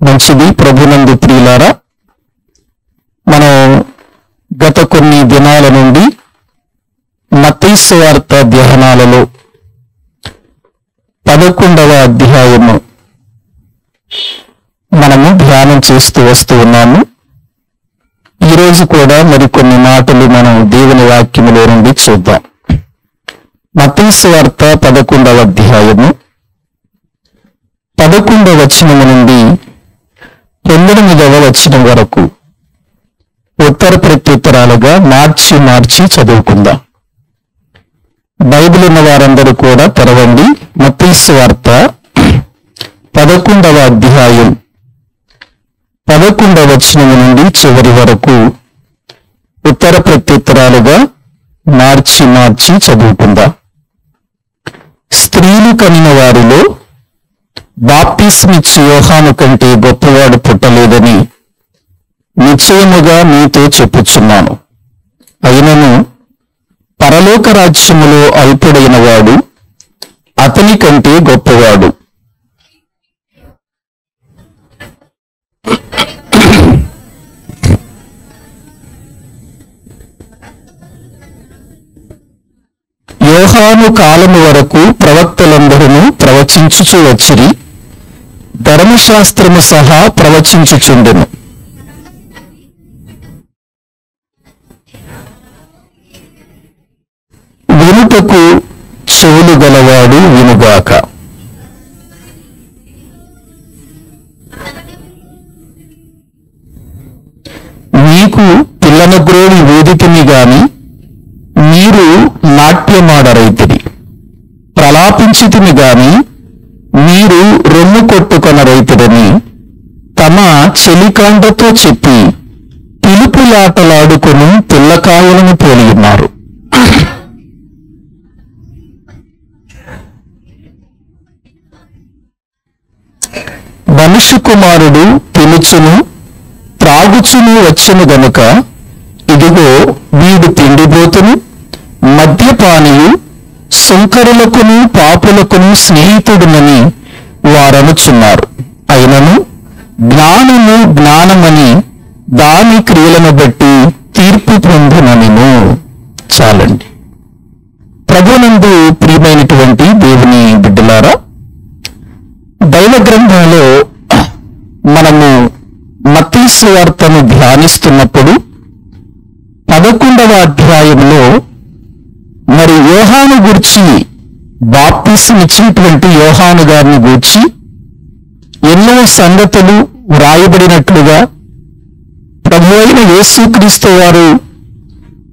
మంచిది. ప్రభునందు ప్రియులారా, మనం గత కొన్ని దినాల నుండి మత్తయి సువార్త ధ్యానాలలో 11వ అధ్యాయము మనము ధ్యానం చేస్తూ వస్తూ ఉన్నాము. ఈరోజు కూడా మరికొన్ని మాటలు మనం దేవుని వాక్యములో నుండి చూద్దాం. మత్తయి సువార్త 11వ అధ్యాయము 11వ వచనము నుండి 19వ వచనం వరకు ఉత్తర ప్రత్యుత్తరాలుగా మార్చి చదువుకుందాం. బైబిల్ ఉన్న వారందరూ కూడా తెరవండి. మత్తయి సువార్త 11వ అధ్యాయం 11వ వచనము నుండి చివరి వరకు ఉత్తర ప్రత్యుత్తరాలుగా మార్చి చదువుకుందాం. స్త్రీలు కనిన వారిలో బాప్తిస్మిచ్చి యోహాను కంటే గొప్పవాడు పుట్టలేదని నిశ్చయముగా మీతో చెప్పుచున్నాను. అయినను పరలోక రాజ్యములో అల్పుడైన వాడు అతని కంటే గొప్పవాడు. యోహాను కాలము వరకు ప్రవక్తలందరూ ప్రవచించుచూ వచ్చిరి, ధర్మశాస్త్రము సహా ప్రవచించుచుండెను. వినుటకు చెవులు గలవాడు వినుగాక. మీకు పిల్లనగ్రోవి ఊదితిని గాని మీరు నాట్యమాడరైతిరి, ప్రలాపించితిని గాని మీరు రొమ్ము కొట్టుకొనరైతిరని తమ చెలికాండతో చెప్పి పిలుపులాటలాడుకుని పిల్లకాయలను పోలియున్నారు. మనుష్య కుమారుడు పిలుచును త్రాగుచును వచ్చును గనుక ఇదిగో వీడు తిండిబోతును మద్యపానియు సుంకరులకును పాపులకును స్నేహితుడునని వారనుచున్నారు. అయినను జ్ఞానము జ్ఞానమని దాని క్రియలను బట్టి తీర్పు పొందుననిను. చాలండి. ప్రభునందు ప్రియమైనటువంటి దేవుని బిడ్డలారా, దైవ గ్రంథంలో మనము మత్తయి సువార్తను ధ్యానిస్తున్నప్పుడు 11వ అధ్యాయంలో మరి యోహాను గూర్చి, బాప్తిస్మిచ్చినటువంటి యోహాను గారిని గూర్చి ఎన్నో సంగతులు వ్రాయబడినట్లుగా ప్రభువైన యేసుక్రీస్తు వారు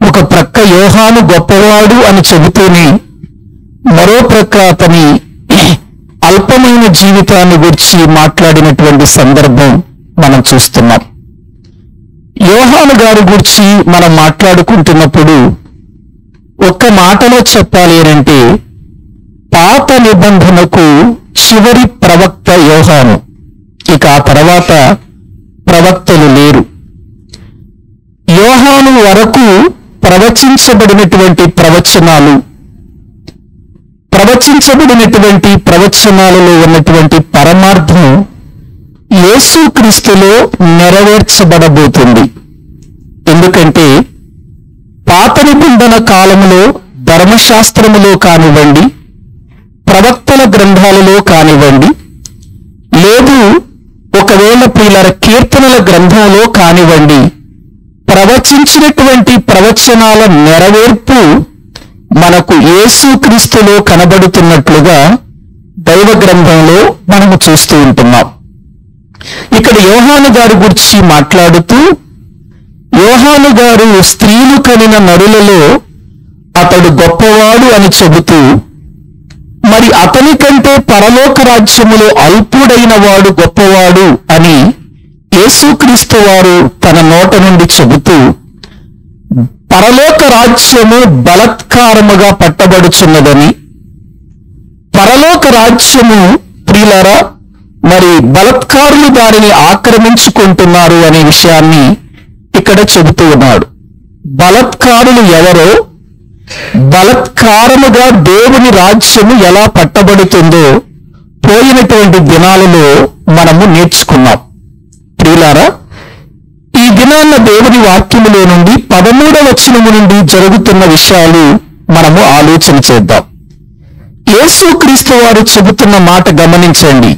ఒక ప్రక్క యోహాను గొప్పవాడు అని చెబుతూనే మరో ప్రక్క అతని అల్పమైన జీవితాన్ని గురించి మాట్లాడినటువంటి సందర్భం మనం చూస్తున్నాం. యోహాను గారి గురించి మనం మాట్లాడుకుంటున్నప్పుడు ఒక్క మాటలో చెప్పాలి అంటే పాత నిబంధనకు చివరి ప్రవక్త యోహాను. ఇక ఆ తర్వాత ప్రవక్తలు లేరు. యోహాను వరకు ప్రవచించబడినటువంటి ప్రవచనాలలో ఉన్నటువంటి పరమార్థం యేసుక్రీస్తులో నెరవేర్చబడబోతుంది. ఎందుకంటే పాత నిబంధన కాలములో ధర్మశాస్త్రములో కానివ్వండి, ప్రవక్తల గ్రంథాలలో కానివ్వండి, లేదు ఒకవేళ ప్రియులార కీర్తనల గ్రంథంలో కానివ్వండి, ప్రవచించినటువంటి ప్రవచనాల నెరవేర్పు మనకు యేసుక్రీస్తులో కనబడుతున్నట్లుగా దైవ గ్రంథంలో మనము చూస్తూ ఉంటున్నాం. ఇక్కడ యోహాను గారి గురించి మాట్లాడుతూ, యోహాను గారు స్త్రీలు కనిన నరులలో అతడు గొప్పవాడు అని చెబుతూ, మరి అతని కంటే పరలోక రాజ్యములో అల్పుడైన వాడు గొప్పవాడు అని యేసుక్రీస్తు వారు తన నోట నుండి చెబుతూ, పరలోక రాజ్యము బలత్కారముగా పట్టబడుచున్నదని, పరలోక రాజ్యము ప్రియులారా మరి బలత్కారులు దానిని ఆక్రమించుకుంటున్నారు అనే విషయాన్ని ఇక్కడ చెబుతూ ఉన్నాడు. బలత్కారులు ఎవరో, బలత్కారముగా దేవుని రాజ్యము ఎలా పట్టబడుతుందో పోయినటువంటి దినాలలో మనము నేర్చుకున్నాం. ప్రియులారా, ఈ దినాన్న దేవుని వాక్యములో నుండి 13వ వచనము నుండి జరుగుతున్న విషయాలు మనము ఆలోచన చేద్దాం. యేసుక్రీస్తు వారు చెబుతున్న మాట గమనించండి.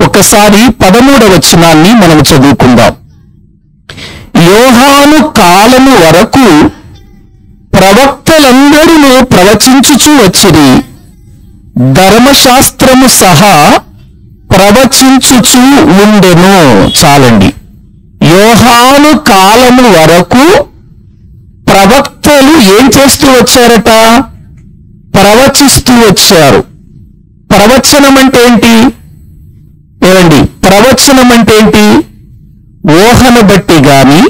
ఒకసారి 13వ వచనాన్ని మనం చదువుకుందాం. యోహాను కాలము వరకు ప్రవక్తలందరూ ప్రవచించుచూ వచ్చిరి, ధర్మశాస్త్రము సహా ప్రవచించుచూ ఉండెను. చాలండి. యోహాను కాలము వరకు ప్రవక్తలు ఏం చేస్తూ వచ్చారట? ప్రవచిస్తూ వచ్చారు. ప్రవచనం అంటే ఏంటి? ఏమండి, ప్రవచనం అంటే ఏంటి? ఊహను బట్టి గాని,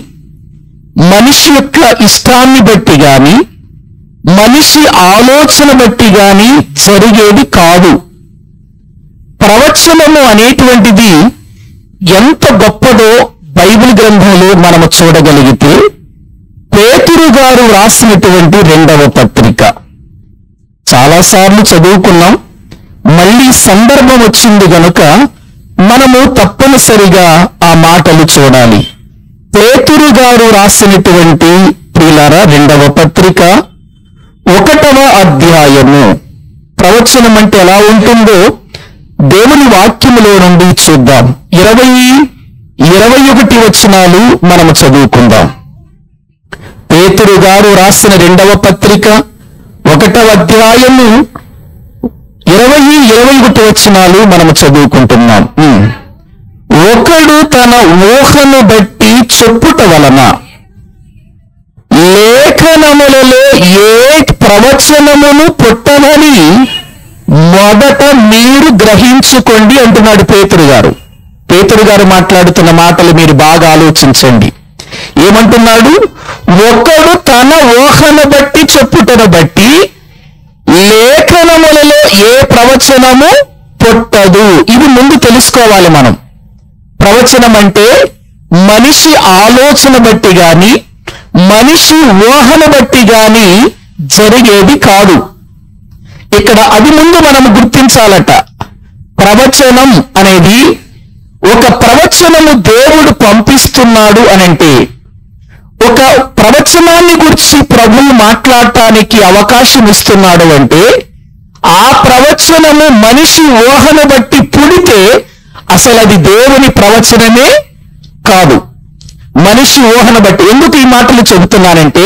మనిషి యొక్క ఇష్టాన్ని బట్టి గాని, మనిషి ఆలోచన బట్టి గాని జరిగేది కాదు. ప్రవచనము అనేటువంటిది ఎంత గొప్పదో బైబిల్ గ్రంథంలో మనము చూడగలిగితే, పేతురు గారు రాసినటువంటి 2వ పత్రిక చాలాసార్లు చదువుకున్నాం. మళ్ళీ సందర్భం వచ్చింది గనుక మనము తప్పనిసరిగా ఆ మాటలు చూడాలి. పేతురు గారు రాసినటువంటి ప్రియులారా 2వ పత్రిక 1వ అధ్యాయము. ప్రవచనం అంటే ఎలా ఉంటుందో దేవుని వాక్యములో నుండి చూద్దాం. 20-21 వచనాలు మనము చదువుకుందాం. పేతురు గారు రాసిన 2వ పత్రిక 1వ అధ్యాయము 20-21 వచనాలు మనము చదువుకుంటున్నాం. ఒకడు తన ఊహను బట్టి చెప్పుట వలన లేఖనములలో ఏ ప్రవచనమును పుట్టనని మొదట మీరు గ్రహించుకోండి అంటున్నాడు పేతురు గారు. పేతురు గారు మాట్లాడుతున్న మాటలు మీరు బాగా ఆలోచించండి. ఏమంటున్నాడు? ఒకడు తన ఊహను బట్టి చెప్పుటను బట్టి లేఖనములలో ఏ ప్రవచనము పుట్టదు. ఇది ముందు తెలుసుకోవాలి మనం. ప్రవచనం అంటే మనిషి ఆలోచన బట్టి గాని, మనిషి ఊహను బట్టి గాని జరిగేది కాదు. ఇక్కడ అది ముందు మనం గుర్తించాలట. ప్రవచనం అనేది, ఒక ప్రవచనము దేవుడు పంపిస్తున్నాడు అనంటే, ఒక ప్రవచనాన్ని గురించి ప్రభువు మాట్లాడటానికి అవకాశం ఇస్తున్నాడు అంటే, ఆ ప్రవచనము మనిషి ఊహను బట్టి పుడితే అసలు అది దేవుని ప్రవచనమే కాదు. మనిషి ఊహను బట్టి. ఎందుకు ఈ మాటలు చెబుతున్నానంటే,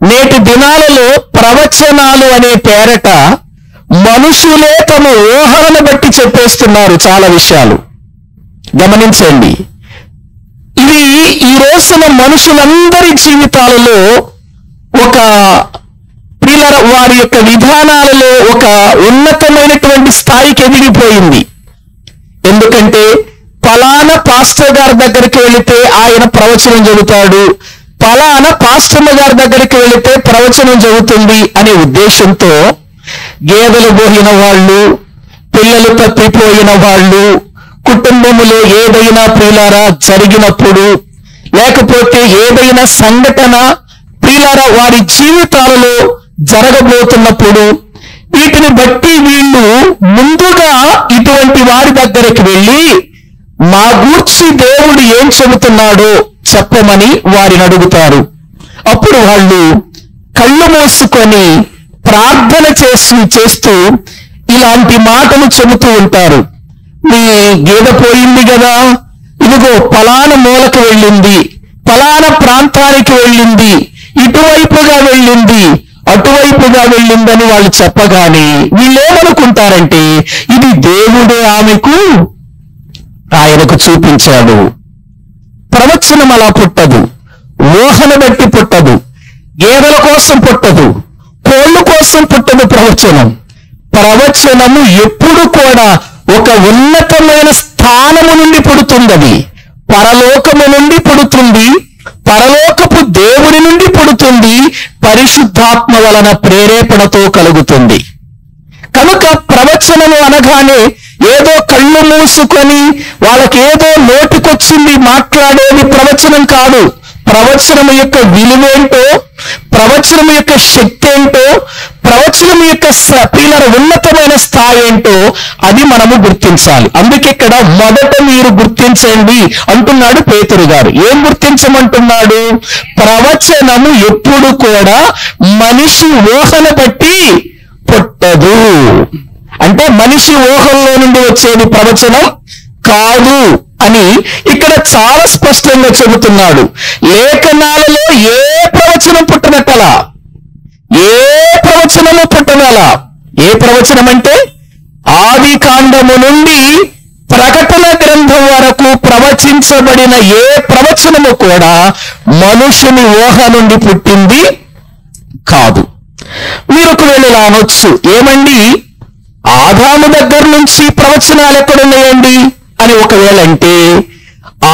నేటి దినాలలో ప్రవచనాలు అనే పేరట మనుషులే తమ ఊహలను బట్టి చెప్పేస్తున్నారు చాలా విషయాలు. గమనించండి. ఇది ఈ రోజున మనుషులందరి జీవితాలలో ఒక ప్రియుల వారి యొక్క విధానాలలో ఒక ఉన్నతమైనటువంటి స్థాయికి ఎదిగిపోయింది. ఎందుకంటే ఫలానా పాస్టర్ గారి దగ్గరికి వెళితే ఆయన ప్రవచనం చెబుతాడు, ఫలానా పాస్టర్ల గారి దగ్గరికి వెళితే ప్రవచనం చెబుతుంది అనే ఉద్దేశంతో గేదెలు పోయిన వాళ్ళు, పిల్లలు తప్పిపోయిన వాళ్ళు, కుటుంబములో ఏదైనా ప్రియులారా జరిగినప్పుడు, లేకపోతే ఏదైనా సంఘటన ప్రియులారా వారి జీవితాలలో జరగబోతున్నప్పుడు, వీటిని బట్టి వీళ్ళు ముందుగా ఇటువంటి వారి దగ్గరికి వెళ్ళి మా గూర్చి దేవుడు ఏం చెబుతున్నాడో చెప్పమని వారిని అడుగుతారు. అప్పుడు వాళ్ళు కళ్ళు మూసుకొని ప్రార్థన చేస్తూ ఇలాంటి మాటలు చెబుతూ ఉంటారు. మీ గేదె పోయింది కదా, ఇదిగో ఫలానా మూలకు వెళ్ళింది, ఫలానా ప్రాంతానికి వెళ్ళింది, ఇటువైపుగా వెళ్ళింది, అటువైపుగా వెళ్ళిందని వాళ్ళు చెప్పగానే వీళ్ళేమనుకుంటారంటే ఇది దేవుడే ఆయనకు చూపించాడు. ప్రవచనం అలా పుట్టదు. ఊహను బట్టి పుట్టదు. గేదెల కోసం పుట్టదు. కోళ్ళ కోసం పుట్టదు ప్రవచనం. ప్రవచనము ఎప్పుడు కూడా ఒక ఉన్నతమైన స్థానము నుండి పుడుతుంది. అది పరలోకము నుండి పుడుతుంది. పరలోకపు దేవుని నుండి పుడుతుంది. పరిశుద్ధాత్మ వలన ప్రేరేపణతో కలుగుతుంది. కనుక ప్రవచనము అనగానే ఏదో కళ్ళు మూసుకొని వాళ్ళకి ఏదో నోటికొచ్చింది మాట్లాడేది ప్రవచనం కాదు. ప్రవచనం యొక్క విలువేంటో, ప్రవచనం యొక్క శక్తి ఏంటో, ప్రవచనం యొక్క ప్రియుల ఉన్నతమైన స్థాయి ఏంటో అది మనము గుర్తించాలి. అందుకే ఇక్కడ మొదట మీరు గుర్తించండి అంటున్నాడు పేతురు గారు. ఏం గుర్తించమంటున్నాడు? ప్రవచనము ఎప్పుడు కూడా మనిషి ఊహను బట్టి పుట్టదు. అంటే మనిషి ఊహల్లో నుండి వచ్చేది ప్రవచనం కాదు అని ఇక్కడ చాలా స్పష్టంగా చెబుతున్నాడు. లేఖనాలలో ఏ ప్రవచనం పుట్టనట్టలా, ఏ ప్రవచనము పుట్టనలా. ఏ ప్రవచనం అంటే ఆది కాండము నుండి ప్రకటన గ్రంథం వరకు ప్రవచించబడిన ఏ ప్రవచనము కూడా మనుషుని ఊహ నుండి పుట్టింది కాదు. మీరు ఒకవేళ ఇలా అనొచ్చు, ఏమండి ఆదాము దగ్గర నుంచి ప్రవచనాలు ఎక్కడున్నాయండి అని ఒకవేళ అంటే,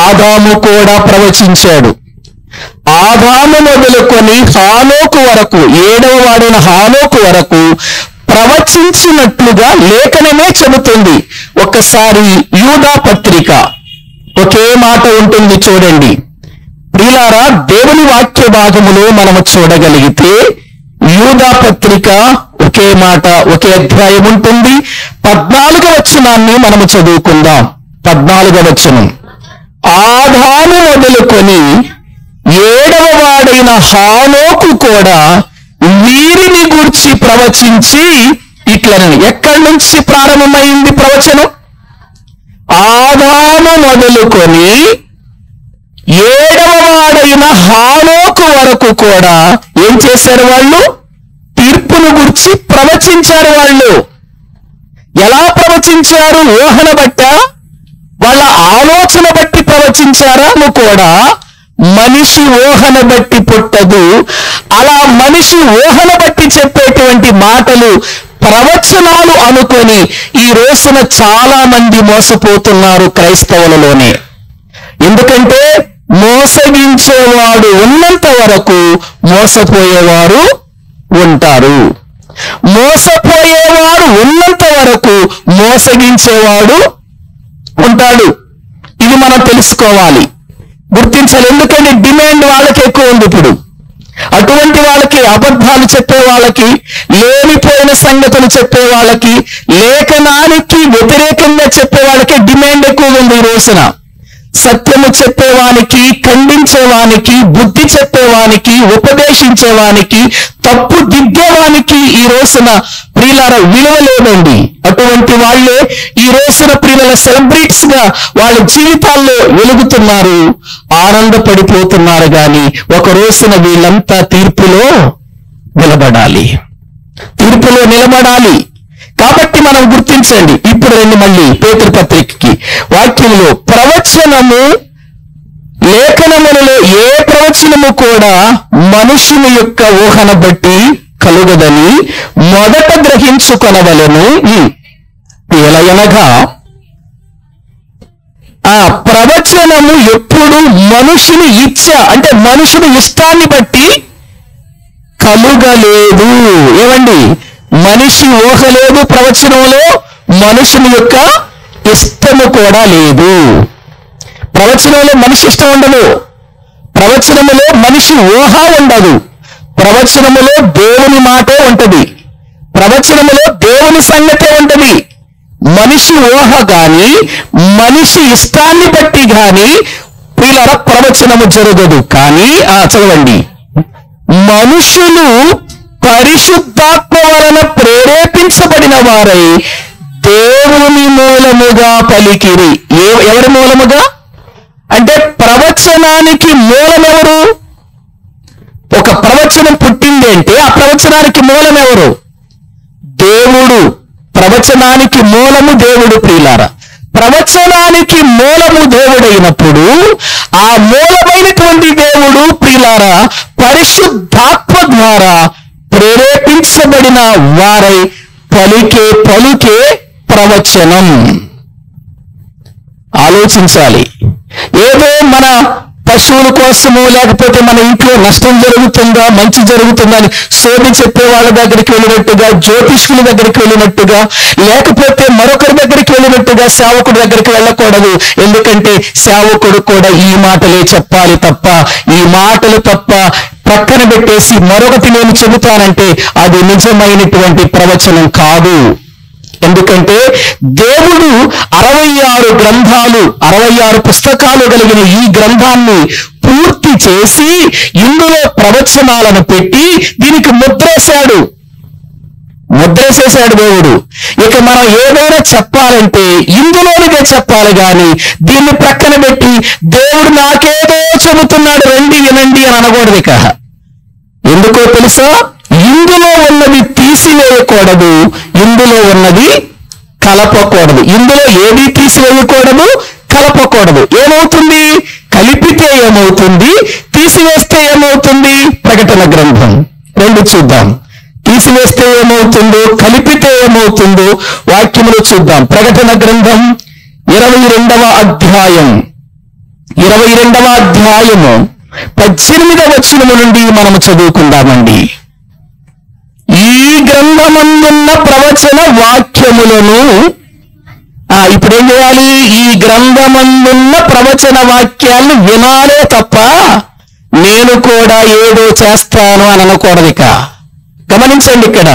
ఆదాము కూడా ప్రవచించాడు. ఆదాము మొదలుకొని హానోకు వరకు, 7వ వాడైన హానోకు వరకు ప్రవచించినట్లుగా లేఖనమే చెబుతుంది. ఒక్కసారి యూదా పత్రిక ఒకే మాట ఉంటుంది చూడండి. ప్రియులారా, దేవుని వాక్య భాగములో మనము చూడగలిగితే యూదా పత్రిక ఒకే మాట, ఒకే అధ్యాయం ఉంటుంది. 14వ వచనాన్ని మనము చదువుకుందాం. 14వ వచనం, ఆదాము మొదలుకొని 7వ వాడైన హానోకు కూడా వీరిని గూర్చి ప్రవచించి ఇట్లనని. ఎక్కడి నుంచి ప్రారంభమైంది ప్రవచనం? ఆదాము మొదలుకొని 7వ వాడైన హానోకు వరకు కూడా ఏం చేశారు? వాళ్ళు తీర్పును గురించి ప్రవచించారు. వాళ్ళు ఎలా ప్రవచించారు? ఊహన బట్ట, వాళ్ళ ఆలోచన బట్టి ప్రవచించారా? కూడా మనిషి ఊహన బట్టి పుట్టదు. అలా మనిషి ఊహన బట్టి చెప్పేటువంటి మాటలు ప్రవచనాలు అనుకొని ఈ రోజున చాలా మంది మోసపోతున్నారు క్రైస్తవులలోనే. ఎందుకంటే మోసగించేవాడు ఉన్నంత వరకు మోసపోయేవారు ఉంటారు. మోసపోయేవాడు ఉన్నంత వరకు మోసగించేవాడు ఉంటాడు. ఇది మనం తెలుసుకోవాలి, గుర్తించాలి. ఎందుకంటే డిమాండ్ వాళ్ళకి ఎక్కువ ఉంది ఇప్పుడు. అటువంటి వాళ్ళకి, అబద్ధాలు చెప్పే వాళ్ళకి, లేనిపోయిన సంగతులు చెప్పే వాళ్ళకి, లేఖనానికి వ్యతిరేకంగా చెప్పే వాళ్ళకి డిమాండ్ ఎక్కువ ఉంది ఈ రోజున. సత్యము చెప్పేవానికి, ఖండించేవానికి, బుద్ధి చెప్పేవానికి, ఉపదేశించేవానికి, తప్పు దిద్దేవానికి ఈ రోజున ప్రియులార విలువ లేదండి. అటువంటి వాళ్ళే ఈ రోజున ప్రియుల సెలబ్రిటీస్ గా వాళ్ళ జీవితాల్లో వెలుగుతున్నారు, ఆనందపడిపోతున్నారు. గాని ఒక రోజున వీళ్ళంతా తీర్పులో నిలబడాలి, తీర్పులో నిలబడాలి. కాబట్టి మనం గుర్తించండి. ఇప్పుడు రండి మళ్ళీ పేతురు పత్రికకి. వాక్యంలో ప్రవచనము, లేఖనములలో ఏ ప్రవచనము కూడా మనుషుని యొక్క ఊహన బట్టి కలుగదని మొదట గ్రహించుకొనవలెను. ఎలయనగా ఆ ప్రవచనము ఎప్పుడు మనుషుని ఇచ్చ, అంటే మనుషుని ఇష్టాన్ని బట్టి కలుగలేదు. ఏమండి, మనిషి ఊహ లేదు ప్రవచనంలో, మనుషుని యొక్క ఇష్టము కూడా లేదు. ప్రవచనంలో మనిషి ఇష్టం ఉండదు, ప్రవచనములో మనిషి ఊహ ఉండదు. ప్రవచనములో దేవుని మాటే ఉంటది, ప్రవచనములో దేవుని సంగతే ఉంటది. మనిషి ఊహ గాని, మనిషి ఇష్టాన్ని బట్టి గాని ప్రియులారా ప్రవచనము జరగదు. కానీ చదవండి, మనుషులు పరిశుద్ధాత్మ వలన ప్రేరేపించబడిన వారై దేవుని మూలముగా పలికిరి. ఎవరి మూలముగా అంటే ప్రవచనానికి మూలం ఎవరు? ఒక ప్రవచనం పుట్టింది అంటే ఆ ప్రవచనానికి మూలం ఎవరు? దేవుడు. ప్రవచనానికి మూలము దేవుడు. ప్రియులారా, ప్రవచనానికి మూలము దేవుడైనప్పుడు ఆ మూలమైనటువంటి దేవుడు ప్రియులారా పరిశుద్ధాత్మ ద్వారా ప్రేరేపించబడిన వారై పలుకే ప్రవచనం. ఆలోచించాలి. ఏదో మన పశువుల కోసము, లేకపోతే మన ఇంట్లో నష్టం జరుగుతుందా, మంచి జరుగుతుందా అని సోది చెప్పే వాళ్ళ దగ్గరికి వెళ్ళినట్టుగా, జ్యోతిష్కుల దగ్గరికి వెళ్ళినట్టుగా, లేకపోతే మరొకరి దగ్గరికి వెళ్ళినట్టుగా సేవకుడి దగ్గరికి వెళ్ళకూడదు. ఎందుకంటే సేవకుడు కూడా ఈ మాటలే చెప్పాలి తప్ప, ఈ మాటలు తప్ప ప్రక్కన పెట్టేసి మరొకటి నేను చెబుతానంటే అది నిజమైనటువంటి ప్రవచనం కాదు. ఎందుకంటే దేవుడు 66 గ్రంథాలు 66 పుస్తకాలు కలిగిన ఈ గ్రంథాన్ని పూర్తి చేసి ఇందులో ప్రవచనాలను పెట్టి దీనికి ముద్రేశాడు దేవుడు. ఇక మనం ఏదైనా చెప్పాలంటే ఇందులోనికే చెప్పాలి గాని దీన్ని ప్రక్కన పెట్టి దేవుడు నాకేదో చెబుతున్నాడు రండి వినండి అని అనకూడదు. ఇక ఎందుకో తెలుసా, ఇందులో ఉన్నది తీసివేయకూడదు, ఇందులో ఉన్నది కలపకూడదు. ఇందులో ఏది తీసివేయకూడదు, కలపకూడదు. ఏమవుతుంది? కలిపితే ఏమవుతుంది, తీసివేస్తే ఏమవుతుంది? ప్రకటన గ్రంథం 2 చూద్దాం. తీసివేస్తే ఏమవుతుందో, కలిపితే ఏమవుతుందో వాక్యములు చూద్దాం. ప్రకటన గ్రంథం 22వ అధ్యాయం 18వ వచనము నుండి మనము చదువుకుందామండి. ఈ గ్రంథమందున్న ప్రవచన వాక్యములను ఇప్పుడు ఏం చేయాలి? ఈ గ్రంథమందున్న ప్రవచన వాక్యాలను వినాలే తప్ప నేను కూడా ఏదో చేస్తాను అని అనకూడదు. ఇక గమనించండి, ఇక్కడ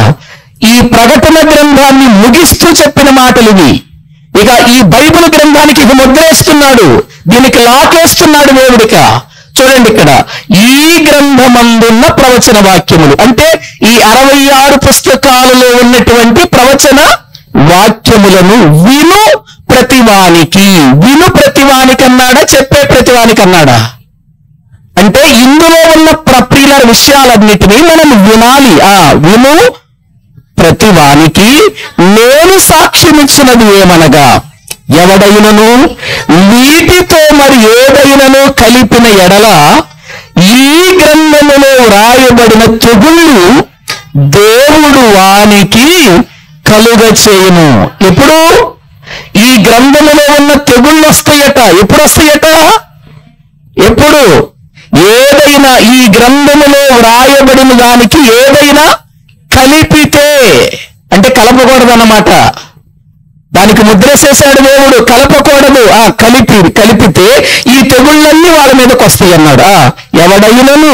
ఈ ప్రకటన గ్రంథాన్ని ముగిస్తూ చెప్పిన మాటలు ఇవి. ఇక ఈ బైబిల్ గ్రంథానికి ఇక ముద్రేస్తున్నాడు, దీనికి లాకేస్తున్నాడు దేవుడిక. చూడండి, ఇక్కడ ఈ గ్రంథమందున్న ప్రవచన వాక్యములు అంటే ఈ 66 పుస్తకాలలో ఉన్నటువంటి ప్రవచన వాక్యములను విను ప్రతివానికి అన్నాడా, చెప్పే ప్రతివానికి అన్నాడా? అంటే ఇందులో ఉన్న ప్రియుల విషయాలన్నిటినీ మనం వినాలి. విను ప్రతివానికి నేను సాక్ష్యమిచ్చినది ఏమనగా, ఎవడైనను వీటితో మరి ఏదైనను కలిపిన ఎడల ఈ గ్రంథములో వ్రాయబడిన తెగుళ్ళు దేవుడు వానికి కలుగ చేయును. ఇప్పుడు ఈ గ్రంథములో ఉన్న తెగుళ్ళు వస్తాయట. ఎప్పుడు వస్తాయట? ఎప్పుడు? ఏదైనా ఈ గ్రంథములో వ్రాయబడిన దానికి ఏదైనా కలిపితే, అంటే కలపకూడదన్నమాట. దానికి ముద్రేసేశాడు దేవుడు, కలపకూడదు. కలిపితే ఈ తెగుళ్ళన్నీ వాడి మీదకి వస్తాయి అన్నాడు. ఎవడైనను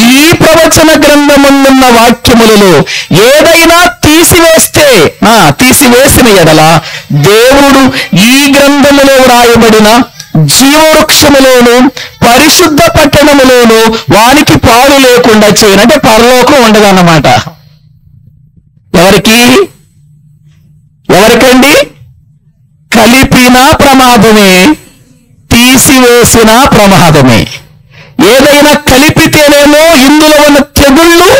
ఈ ప్రవచన గ్రంథమున్న వాక్యములలో ఏదైనా తీసివేసిన ఎడల దేవుడు ఈ గ్రంథములో వ్రాయబడిన జీవవృక్షములోను పరిశుద్ధ పట్టణములోను వానికి పాలు లేకుండా చేయను. అంటే పరలోకం ఉండదన్నమాట. ఎవరికండి? కలిపిన ప్రమాదమే, తీసివేసిన ప్రమాదమే. ఏదైనా కలిపితేనేమో ఇందులో ఉన్న తెగుళ్ళు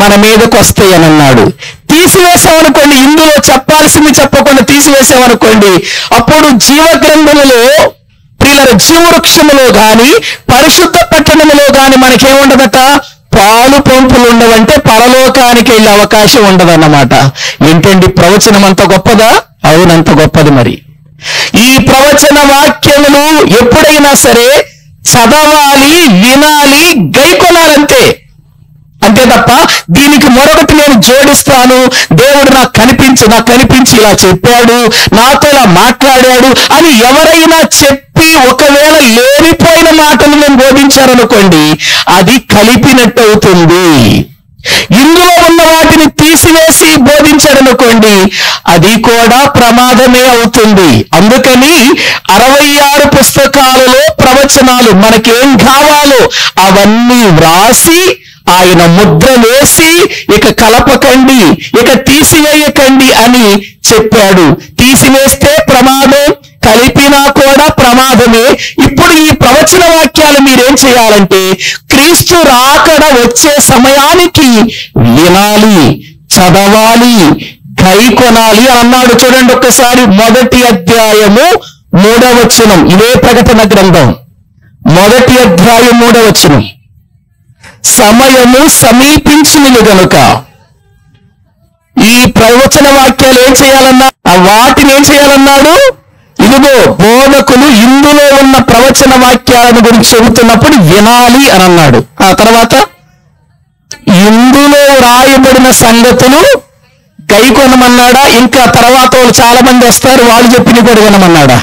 మన మీదకు వస్తాయని అన్నాడు. తీసివేసామనుకోండి, ఇందులో చెప్పాల్సింది చెప్పకుండా తీసివేసామనుకోండి, అప్పుడు జీవగ్రంథములో ప్రియుల జీవవృక్షములో గాని పరిశుద్ధ పట్టణములో గాని మనకేముండదట? పాలు పంపులు ఉండవంటే పరలోకానికి వెళ్ళే అవకాశం ఉండదన్నమాట. ఏంటండి, ప్రవచనం అంత గొప్పదా? అవునంత గొప్పది. మరి ఈ ప్రవచన వాక్యములు ఎప్పుడైనా సరే చదవాలి, వినాలి, గైకొనాలంతే. అంతే తప్ప దీనికి మరొకటి నేను జోడిస్తాను, దేవుడు నాకు కనిపించి ఇలా చెప్పాడు, నాతో ఇలా మాట్లాడాడు అని ఎవరైనా చెప్పి ఒకవేళ లేనిపోయిన మాటలు నేను బోధించారనుకోండి, అది కలిపినట్టు అవుతుంది. ఇందులో ఉన్న వాటిని తీసివేసి బోధించారనుకోండి, అది కూడా ప్రమాదమే అవుతుంది. అందుకని 66 పుస్తకాలలో ప్రవచనాలు మనకేం కావాలో అవన్నీ వ్రాసి ఆయన ముద్ర వేసి ఇక కలపకండి, ఇక తీసివేయకండి అని చెప్పాడు. తీసివేస్తే ప్రమాదం, కలిపినా కూడా ప్రమాదమే. ఇప్పుడు ఈ ప్రవచన వాక్యాలు మీరేం చేయాలంటే క్రీస్తు రాకడ వచ్చే సమయానికి వినాలి, చదవాలి, గైకొనాలి అన్నాడు. చూడండి ఒక్కసారి 1వ అధ్యాయము 3వ వచనం. ఇదే ప్రకటన గ్రంథం 1వ అధ్యాయం 3వ వచనం. సమయము సమీపించినది గనుక ఈ ప్రవచన వాక్యాలు ఏం చేయాలన్నా, వాటిని ఏం చేయాలన్నాడు? ఇదిగో బోధకులు ఇందులో ఉన్న ప్రవచన వాక్యాలను గురించి చెబుతున్నప్పుడు వినాలి అని అన్నాడు. ఆ తర్వాత ఇందులో రాయబడిన సంగతులు గైకొనమన్నాడా? ఇంకా తర్వాత వాళ్ళు చాలా మంది వస్తారు, వాళ్ళు చెప్పిన కూడా వినమన్నాడా?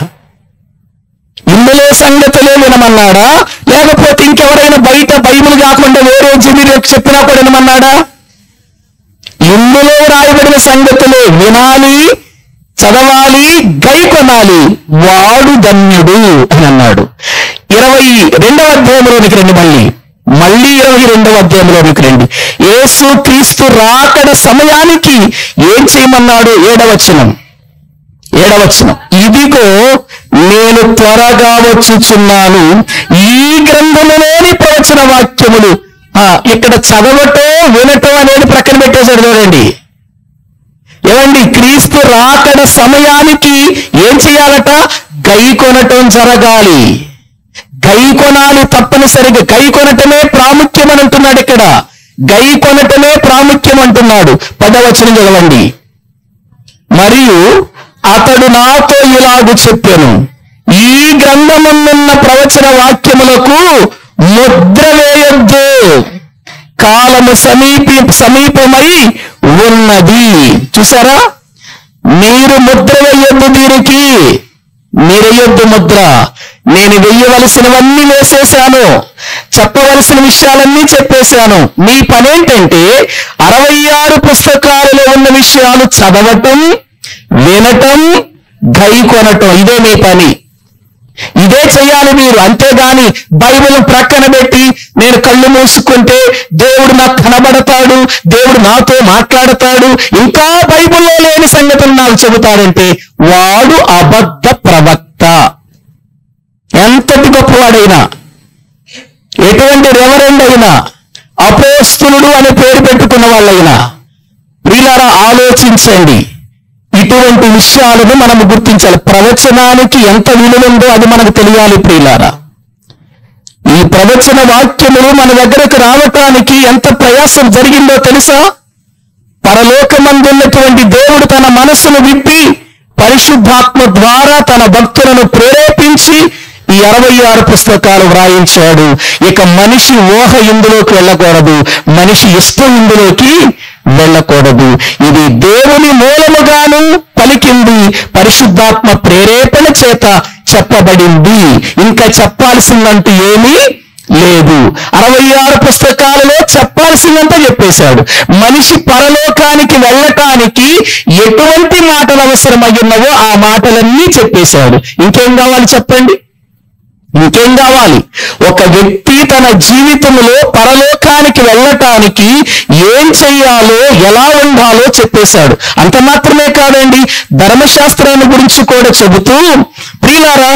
ఇందులో సంగతులే వినమన్నాడా, లేకపోతే ఇంకెవరైనా బయట బైబిల్ కాకుండా వేరే జమీలకు చెప్పినా కూడా వినమన్నాడా? ఇందులో రాయబడిన సంగతులే వినాలి, చదవాలి, గైకొనాలి, వాడు ధన్యుడు అని అన్నాడు. 22వ అధ్యాయంలోనికి రండి, మళ్ళీ 22వ అధ్యాయంలోనికి రండి. యేసు క్రీస్తు రాకడ సమయానికి ఏం చేయమన్నాడు? 7వ వచనం. ఇదిగో నేను త్వరగా వచ్చుచున్నాను, ఈ గ్రంథములోని ప్రవచన వాక్యములు. ఇక్కడ చదవటం వినటం అనేది ప్రక్కన పెట్టేశాడు చూడండి. ఏమండి, క్రీస్తు రాకడ సమయానికి ఏం చేయాలట? గైకొనటం జరగాలి, గైకొనాలి తప్పనిసరిగా. గైకొనటమే ప్రాముఖ్యం అని అంటున్నాడు ఇక్కడ. గైకొనటమే ప్రాముఖ్యం అంటున్నాడు. 10వ వచనం చదవండి. మరియు అతడు నాతో ఇలాగు చెప్పెను, ఈ గ్రంథమున్న ప్రవచన వాక్యములకు ముద్ర వేయొద్దు, కాలము సమీపమై ఉన్నది. చూసారా? మీరు ముద్ర వేయొద్దు, దీనికి మీరేయొద్దు ముద్ర. నేను వేయవలసినవన్నీ వేసేశాను, చెప్పవలసిన విషయాలన్నీ చెప్పేశాను. మీ పనేంటంటే 66 పుస్తకాలలో ఉన్న విషయాలు చదవటం, వినటం, గైకొనటం. ఇదే మీ పని, ఇదే చేయాలి మీరు. అంతేగాని బైబిల్ ప్రక్కన పెట్టి నేను కళ్ళు మూసుకుంటే దేవుడు నాకు కనబడతాడు, దేవుడు నాతో మాట్లాడతాడు, ఇంకా బైబిల్లో లేని సంగతులు నాకు చెబుతాడంటే వాడు అబద్ధ ప్రవక్త. ఎంతటి గొప్పవాడైనా, ఎటువంటి రెవరెండ్ అయినా, అపోస్తులుడు అనే పేరు పెట్టుకున్న వాళ్ళైనా, ప్రియులారా ఆలోచించండి. ఇటువంటి విషయాలను మనము గుర్తించాలి. ప్రవచనానికి ఎంత విలువ ఉందో అది మనకు తెలియాలి ప్రియులారా. ఈ ప్రవచన వాక్యములు మన దగ్గరకు రావటానికి ఎంత ప్రయాసం జరిగిందో తెలుసా? పరలోకమందున్నటువంటి దేవుడు తన మనస్సును విప్పి పరిశుద్ధాత్మ ద్వారా తన భక్తులను ప్రేరేపించి ఈ 66 పుస్తకాలు వ్రాయించాడు. ఇక మనిషి ఊహ ఇందులోకి వెళ్ళకూడదు, మనిషి ఇష్టం ఇందులోకి వెళ్ళకూడదు. ఇది దేవుని మూలముగాను పలికింది, పరిశుద్ధాత్మ ప్రేరేపణ చేత చెప్పబడింది. ఇంకా చెప్పాల్సిందంటూ ఏమీ లేదు. 66 పుస్తకాలలో చెప్పాల్సిందంతా చెప్పేశాడు. మనిషి పరలోకానికి వెళ్ళటానికి ఎటువంటి మాటలు అవసరమయ్యున్నవో ఆ మాటలన్నీ చెప్పేశాడు. ఇంకేం కావాలి చెప్పండి? ఇంకేం కావాలి? ఒక వ్యక్తి తన జీవితంలో పరలోకానికి వెళ్ళటానికి ఏం చెయ్యాలో, ఎలా ఉండాలో చెప్పేశాడు. అంత మాత్రమే కాదండి, ధర్మశాస్త్రాన్ని గురించి కూడా చెబుతూ, ప్రియులారా,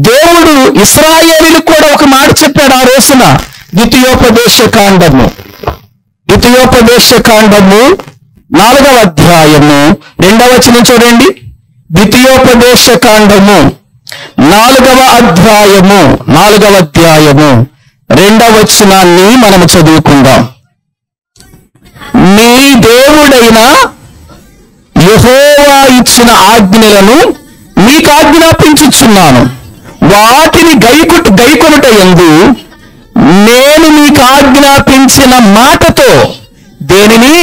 దేవుడు ఇశ్రాయేలీయులకు కూడా ఒక మాట చెప్పాడు ఆ రోజున. ద్వితీయోపదేశ కాండము 4వ అధ్యాయము 2వ వచనం చూడండి. ద్వితీయోపదేశ కాండము 4వ అధ్యాయము 2వ వచనాన్ని మనము చదువుకుందాం. నీ దేవుడైన యెహోవా ఇచ్చిన ఆజ్ఞలను మీకు ఆజ్ఞాపించుచున్నాను, వాటిని గైకొనుట యందు నేను మీకు ఆజ్ఞాపించిన మాటతో దేనిని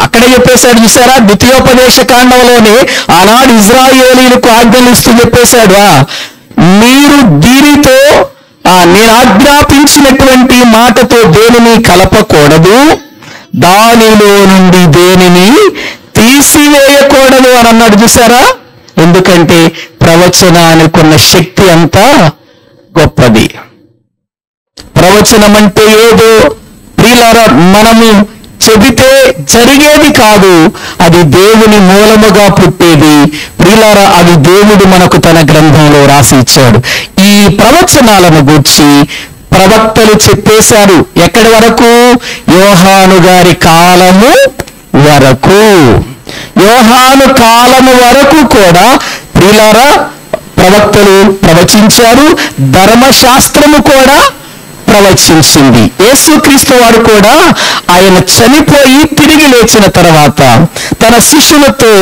అక్కడే చెప్పేశాడు. చూసారా? ద్వితీయోపదేశ కాండంలోనే ఆనాడు ఇశ్రాయేలీయులకు ఆజ్ఞలు ఇస్తూ చెప్పేశాడు, మీరు దీనితో నేను ఆజ్ఞాపించినటువంటి మాటతో దేనిని కలపకూడదు, దానిలో నుండి దేనిని తీసివేయకూడదు అని అన్నాడు. చూసారా? ఎందుకంటే ప్రవచనానికి ఉన్న శక్తి అంతా గొప్పది. ప్రవచనం అంటే ఏదో ప్రియులారా మనము చెబితే జరిగేది కాదు, అది దేవుని మూలముగా పుట్టేది. ప్రియులారా, అది దేవుడు మనకు తన గ్రంథంలో రాసి ఇచ్చాడు. ఈ ప్రవచనాలను గూర్చి ప్రవక్తలు చెప్పేశారు. ఎక్కడి వరకు? యోహాను గారి కాలము వరకు. యోహాను కాలము వరకు కూడా ప్రియులారా ప్రవక్తలు ప్రవచించారు, ధర్మశాస్త్రము కూడా ప్రవచించింది. యేసుక్రీస్తు వారు కూడా ఆయన చనిపోయి తిరిగి లేచిన తర్వాత తన శిష్యులతో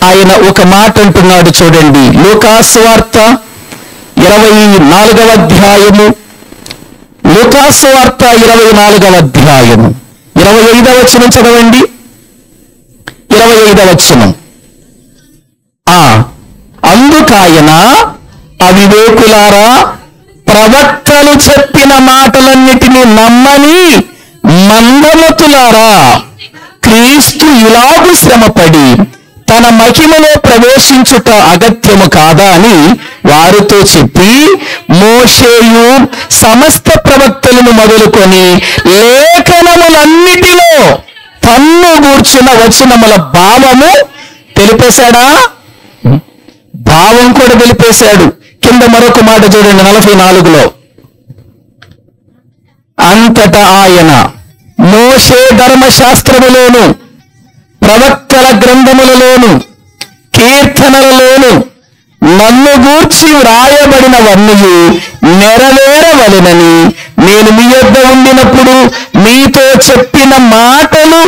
ఆయన ఒక మాట అంటున్నాడు. చూడండి, లూకాసు వార్త 24వ అధ్యాయము, లూకాసు వార్త 24వ అధ్యాయము 25వ వచనం చదవండి. 25వ వచనం. అందుకాయన అవివేకులారా, ప్రవక్తలు చెప్పిన మాటలన్నిటినీ నమ్మని మందమతులారా, క్రీస్తు ఇలాగు శ్రమపడి తన మహిమలో ప్రవేశించుట అగత్యము కాదా అని వారితో చెప్పి, మోషేయు సమస్త ప్రవక్తలను మొదలుకొని లేఖనములన్నిటిలో తన్ను గూర్చిన వచనముల భావము తెలిపేశాడా? భావం కూడా తెలిపేశాడు. కింద మరొక మాట చూడండి, 44లో. అంతటా ఆయన మోషే ధర్మశాస్త్రములోను ప్రవక్తల గ్రంథములలోను కీర్తనలలోను నన్ను గూర్చి వ్రాయబడినవన్నీ నెరవేరవలెనని నేను మీ యొద్ద ఉండినప్పుడు మీతో చెప్పిన మాటలు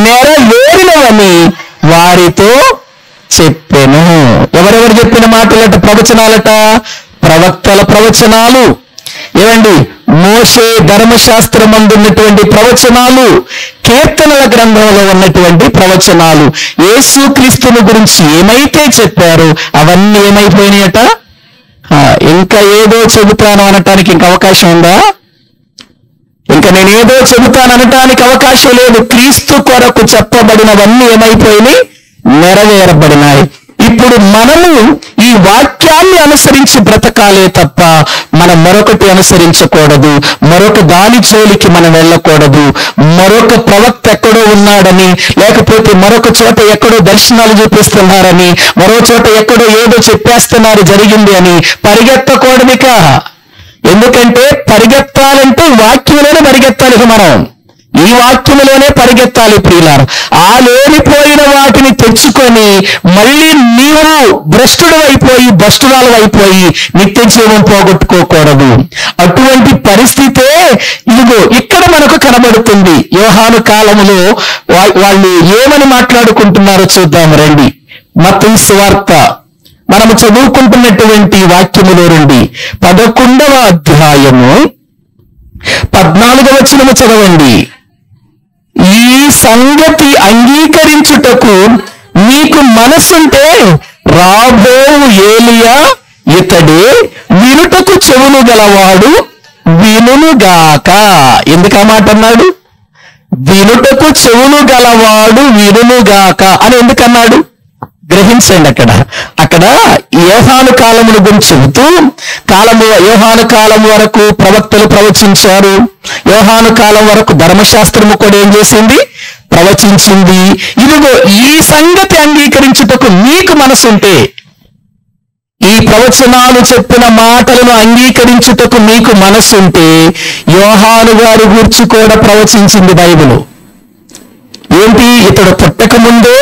నెరవేరినవని వారితో చెప్పెను. ఎవరెవరు చెప్పిన మాటలట? ప్రవచనాలట, ప్రవక్తల ప్రవచనాలు. ఏమండి, మోషే ధర్మశాస్త్రమందు ఉన్నటువంటి ప్రవచనాలు, కీర్తనల గ్రంథంలో ఉన్నటువంటి ప్రవచనాలు, యేసుక్రీస్తుని గురించి ఏమైతే చెప్పారో అవన్నీ ఏమైపోయినాయట? ఇంకా ఏదో చెబుతాను అనటానికి ఇంకా అవకాశం ఉందా? ఇంకా నేను ఏదో చెబుతాను అనటానికి అవకాశం లేదు. క్రీస్తు కొరకు చెప్పబడినవన్నీ ఏమైపోయినాయి? నెరవేరబడినాయి. ఇప్పుడు మనము ఈ వాక్యాన్ని అనుసరించి బ్రతకాలే తప్ప మనం మరొకటి అనుసరించకూడదు. మరొక దాని జోలికి మనం వెళ్ళకూడదు. మరొక ప్రవక్త ఎక్కడో ఉన్నాడని, లేకపోతే మరొక చోట ఎక్కడో దర్శనాలు చూపిస్తున్నారని, మరో చోట ఎక్కడో ఏదో చెప్పేస్తున్నారు జరిగింది అని పరిగెత్తకూడదిక. ఎందుకంటే పరిగెత్తాలంటే వాక్యంలోనే పరిగెత్తాలి. మనం ఈ వాక్యములోనే పరిగెత్తాలి ప్రియులారా. ఆ లేనిపోయిన వాటిని తెచ్చుకొని మళ్ళీ నీవు భ్రష్టుడు అయిపోయి భ్రష్టురాలు అయిపోయి నిత్య జీవం పోగొట్టుకోకూడదు. అటువంటి పరిస్థితే ఇదిగో ఇక్కడ మనకు కనబడుతుంది. యోహాను కాలములో వాళ్ళు ఏమని మాట్లాడుకుంటున్నారో చూద్దాం రండి. మత్తయి సువార్త మనము చదువుకుంటున్నటువంటి వాక్యములో రండి, 11వ అధ్యాయము 14వ వచనము చదవండి. ఈ సంగతి అంగీకరించుటకు మీకు మనసుంటే రాబో ఏలియా ఇతడే, వినుటకు చెవులు గలవాడు వినుగాక. ఎందుకు ఆ మాట అన్నాడు? వినుటకు చెవులు గలవాడు వినుగాక అని ఎందుకన్నాడు? గ్రహించండి. అక్కడ యోహాను కాలమును గురించి చెబుతూ, యోహాను కాలం వరకు ప్రవక్తలు ప్రవచించారు. యోహాను కాలం వరకు ధర్మశాస్త్రము కూడా ఏం చేసింది? ప్రవచించింది. ఇదిగో ఈ సంగతి అంగీకరించుటకు మీకు మనసుంటే, ఈ ప్రవచనాలు చెప్పిన మాటలను అంగీకరించుటకు మీకు మనసుంటే, యోహాను గారి గురించి కూడా ప్రవచించింది బైబిలు. ఏంటి? ఇతడు పుట్టక ముందే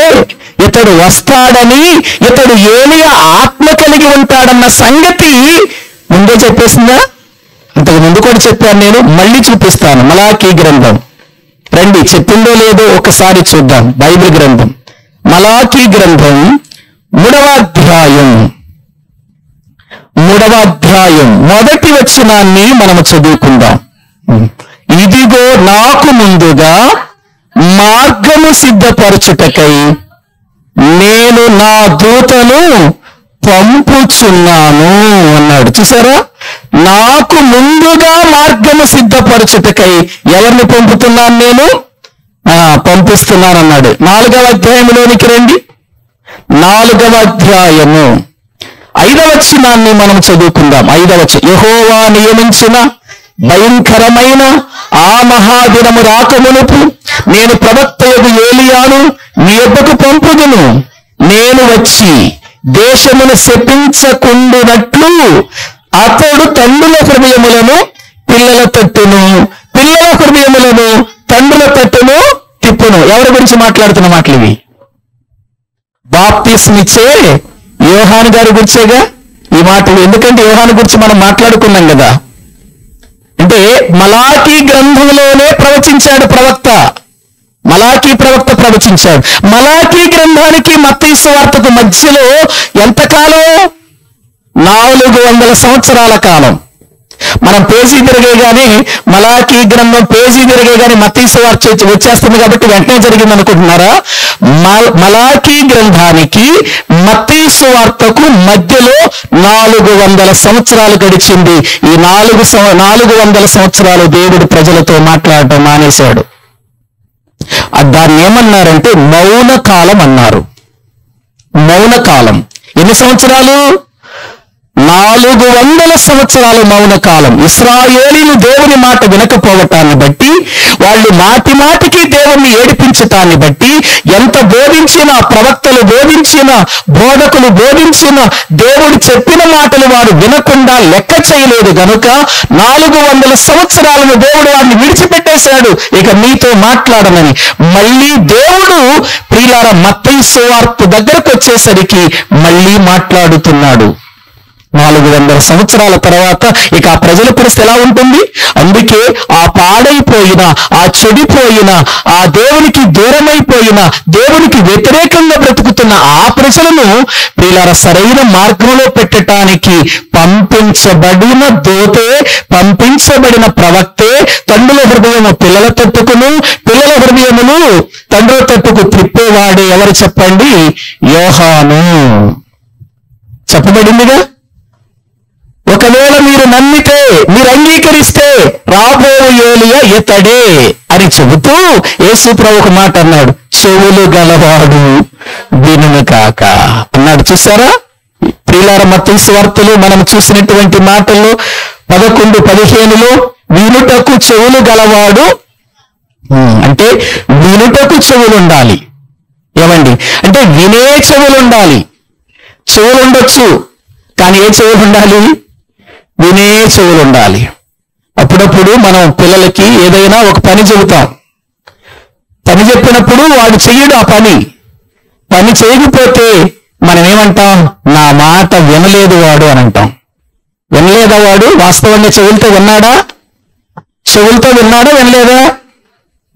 ఇతడు వస్తాడని, ఇతడు ఏలియా ఆత్మ కలిగి ఉంటాడన్న సంగతి ముందే చెప్పేసిందా? అంతకు ముందు కూడా చెప్పాను నేను, మళ్ళీ చూపిస్తాను. మలాకీ గ్రంథం రండి, చెప్పిందో లేదో ఒకసారి చూద్దాం. బైబిల్ గ్రంథం మలాకీ గ్రంథం 3వ అధ్యాయం మొదటి వచనాన్ని మనము చదువుకుందాం. ఇదిగో నాకు ముందుగా మార్గము సిద్ధపరచుటకై నేను నా దూతను పంపుచున్నాను అన్నాడు. చూసారా? నాకు ముందుగా మార్గము సిద్ధపరచుటకై ఎవరిని పంపుతున్నాను? నేను పంపిస్తున్నాను అన్నాడు. 4వ అధ్యాయంలోనికి రండి. 4వ అధ్యాయము 5వ వచనాన్ని మనం చదువుకుందాం. 5వ వచనం, యెహోవా నియమించిన భయంకరమైన ఆ మహాదినము రాకమునుపు నేను ప్రవక్తయగు ఏలియాను మీ యొద్దకు పంపుదును. నేను వచ్చి దేశమును శపించకుండునట్లు అతడు తండ్రుల హృదయములను పిల్లల తట్టును, పిల్లల హృదయములను తండ్రుల తట్టును తిప్పును. ఎవరి గురించి మాట్లాడుతున్న మాటలు ఇవి? బాప్తిస్మిచ్చే యోహాను గారి గురించేగా ఈ మాటలు. ఎందుకంటే యోహాను గురించి మనం మాట్లాడుకున్నాం కదా. అంటే మలాకీ గ్రంథంలోనే ప్రవచించాడు ప్రవక్త. మలాకీ ప్రవక్త ప్రవచించాడు. మలాకీ గ్రంథానికి మత్తయి సువార్తకు మధ్యలో ఎంతకాలం? 400 సంవత్సరాల కాలం. మనం పేజీ తిరిగేగానే మలాకీ గ్రంథం పేజీ తిరిగేగానే మత్తయి సువార్త వచ్చేస్తుంది కాబట్టి వెంటనే జరిగింది అనుకుంటున్నారా? మలాకీ గ్రంథానికి మత్తయి సువార్తకు మధ్యలో 400 సంవత్సరాలు గడిచింది. ఈ 400 సంవత్సరాలు దేవుడు ప్రజలతో మాట్లాడటం మానేశాడు. దాన్ని ఏమన్నారంటే మౌన కాలం అన్నారు. మౌన కాలం ఎన్ని సంవత్సరాలు? 400 సంవత్సరాలు మౌన కాలం. ఇశ్రాయేలీయులు దేవుని మాట వినకపోవటాన్ని బట్టి, వాళ్ళు మాటి మాటికి దేవుణ్ణి ఏడిపించటాన్ని బట్టి, ఎంత బోధించినా, ప్రవక్తలు బోధించిన, బోధకులు బోధించిన, దేవుడు చెప్పిన మాటలు వారు వినకుండా లెక్క చేయలేదు గనుక 400 సంవత్సరాలను దేవుడు వారిని విడిచిపెట్టేశాడు. ఇక మీతో మాట్లాడనని మళ్ళీ దేవుడు ప్రియులారా మత్తయి సువార్త దగ్గరకు వచ్చేసరికి మళ్ళీ మాట్లాడుతున్నాడు. 400 సంవత్సరాల తర్వాత ఇక ఆ ప్రజల పరిస్థితి ఎలా ఉంటుంది? అందుకే ఆ పాడైపోయిన, ఆ చెడిపోయిన, ఆ దేవునికి దూరమైపోయిన, దేవునికి వ్యతిరేకంగా బ్రతుకుతున్న ఆ ప్రజలను ప్రియులారా సరైన మార్గంలో పెట్టడానికి పంపించబడిన దూతే, పంపించబడిన ప్రవక్తే తండ్రుల హృదయము పిల్లల తట్టుకును, పిల్లల హృదయమును తండ్రుల తట్టుకు త్రిప్పేవాడే ఎవరు చెప్పండి? యోహాను. చెప్పబడిందిగా. ఒకవేళ మీరు నమ్మితే, మీరు అంగీకరిస్తే రాబోయే ఏలియా ఇతడే అని చెబుతూ యేసు ప్రభు ఒక మాట అన్నాడు, చెవులు గలవాడు వినును కాక అన్నాడు. చూసారా ప్రియులారా, మత్తయి సువార్తలో మనం చూసినటువంటి మాటల్లో 11-15లో వినుటకు చెవులు గలవాడు అంటే వినుటకు చెవులు ఉండాలి. ఏమండి అంటే వినే చెవులు ఉండాలి. చెవులు ఉండొచ్చు కానీ ఏ చెవులు ఉండాలి? వినే చెవులు ఉండాలి. అప్పుడప్పుడు మనం పిల్లలకి ఏదైనా ఒక పని చెబుతాం. పని చెప్పినప్పుడు వాడు చెయ్యడు ఆ పని చేయకపోతే మనం ఏమంటాం? నా మాట వినలేదు వాడు అని అంటాం. వినలేదా వాడు? వాస్తవంగా చెవులతో విన్నాడా? చెవులతో విన్నాడా? వినలేదా?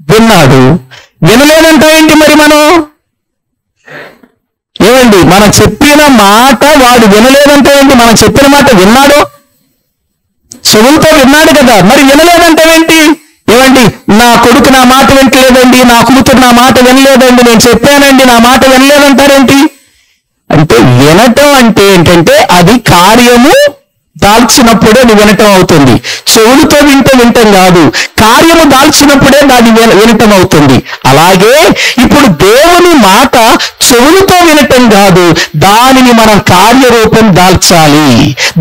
విన్నాడు. వినలేదంటే ఏంటి మరి? మనం ఏమండి మనం చెప్పిన మాట వాడు వినలేదంటే ఏంటి? మనం చెప్పిన మాట విన్నాడు, చెవులతో విన్నాడు కదా, మరి వినలేదంటే ఏంటి? ఏమండి నా కొడుకు నా మాట వినలేదండి, నా కూతురు నా మాట వినలేదండి, నేను చెప్పానండి నా మాట వినలేదంటారేంటి? అంటే వినటం అంటే ఏంటంటే అది కార్యము దాల్చినప్పుడే అది వినటం అవుతుంది. చెవులతో వినటం కాదు, కార్యము దాల్చినప్పుడే దాన్ని వినటం అవుతుంది. అలాగే ఇప్పుడు దేవుని మాట చెవులతో వినటం కాదు, దానిని మనం కార్యరూపం దాల్చాలి,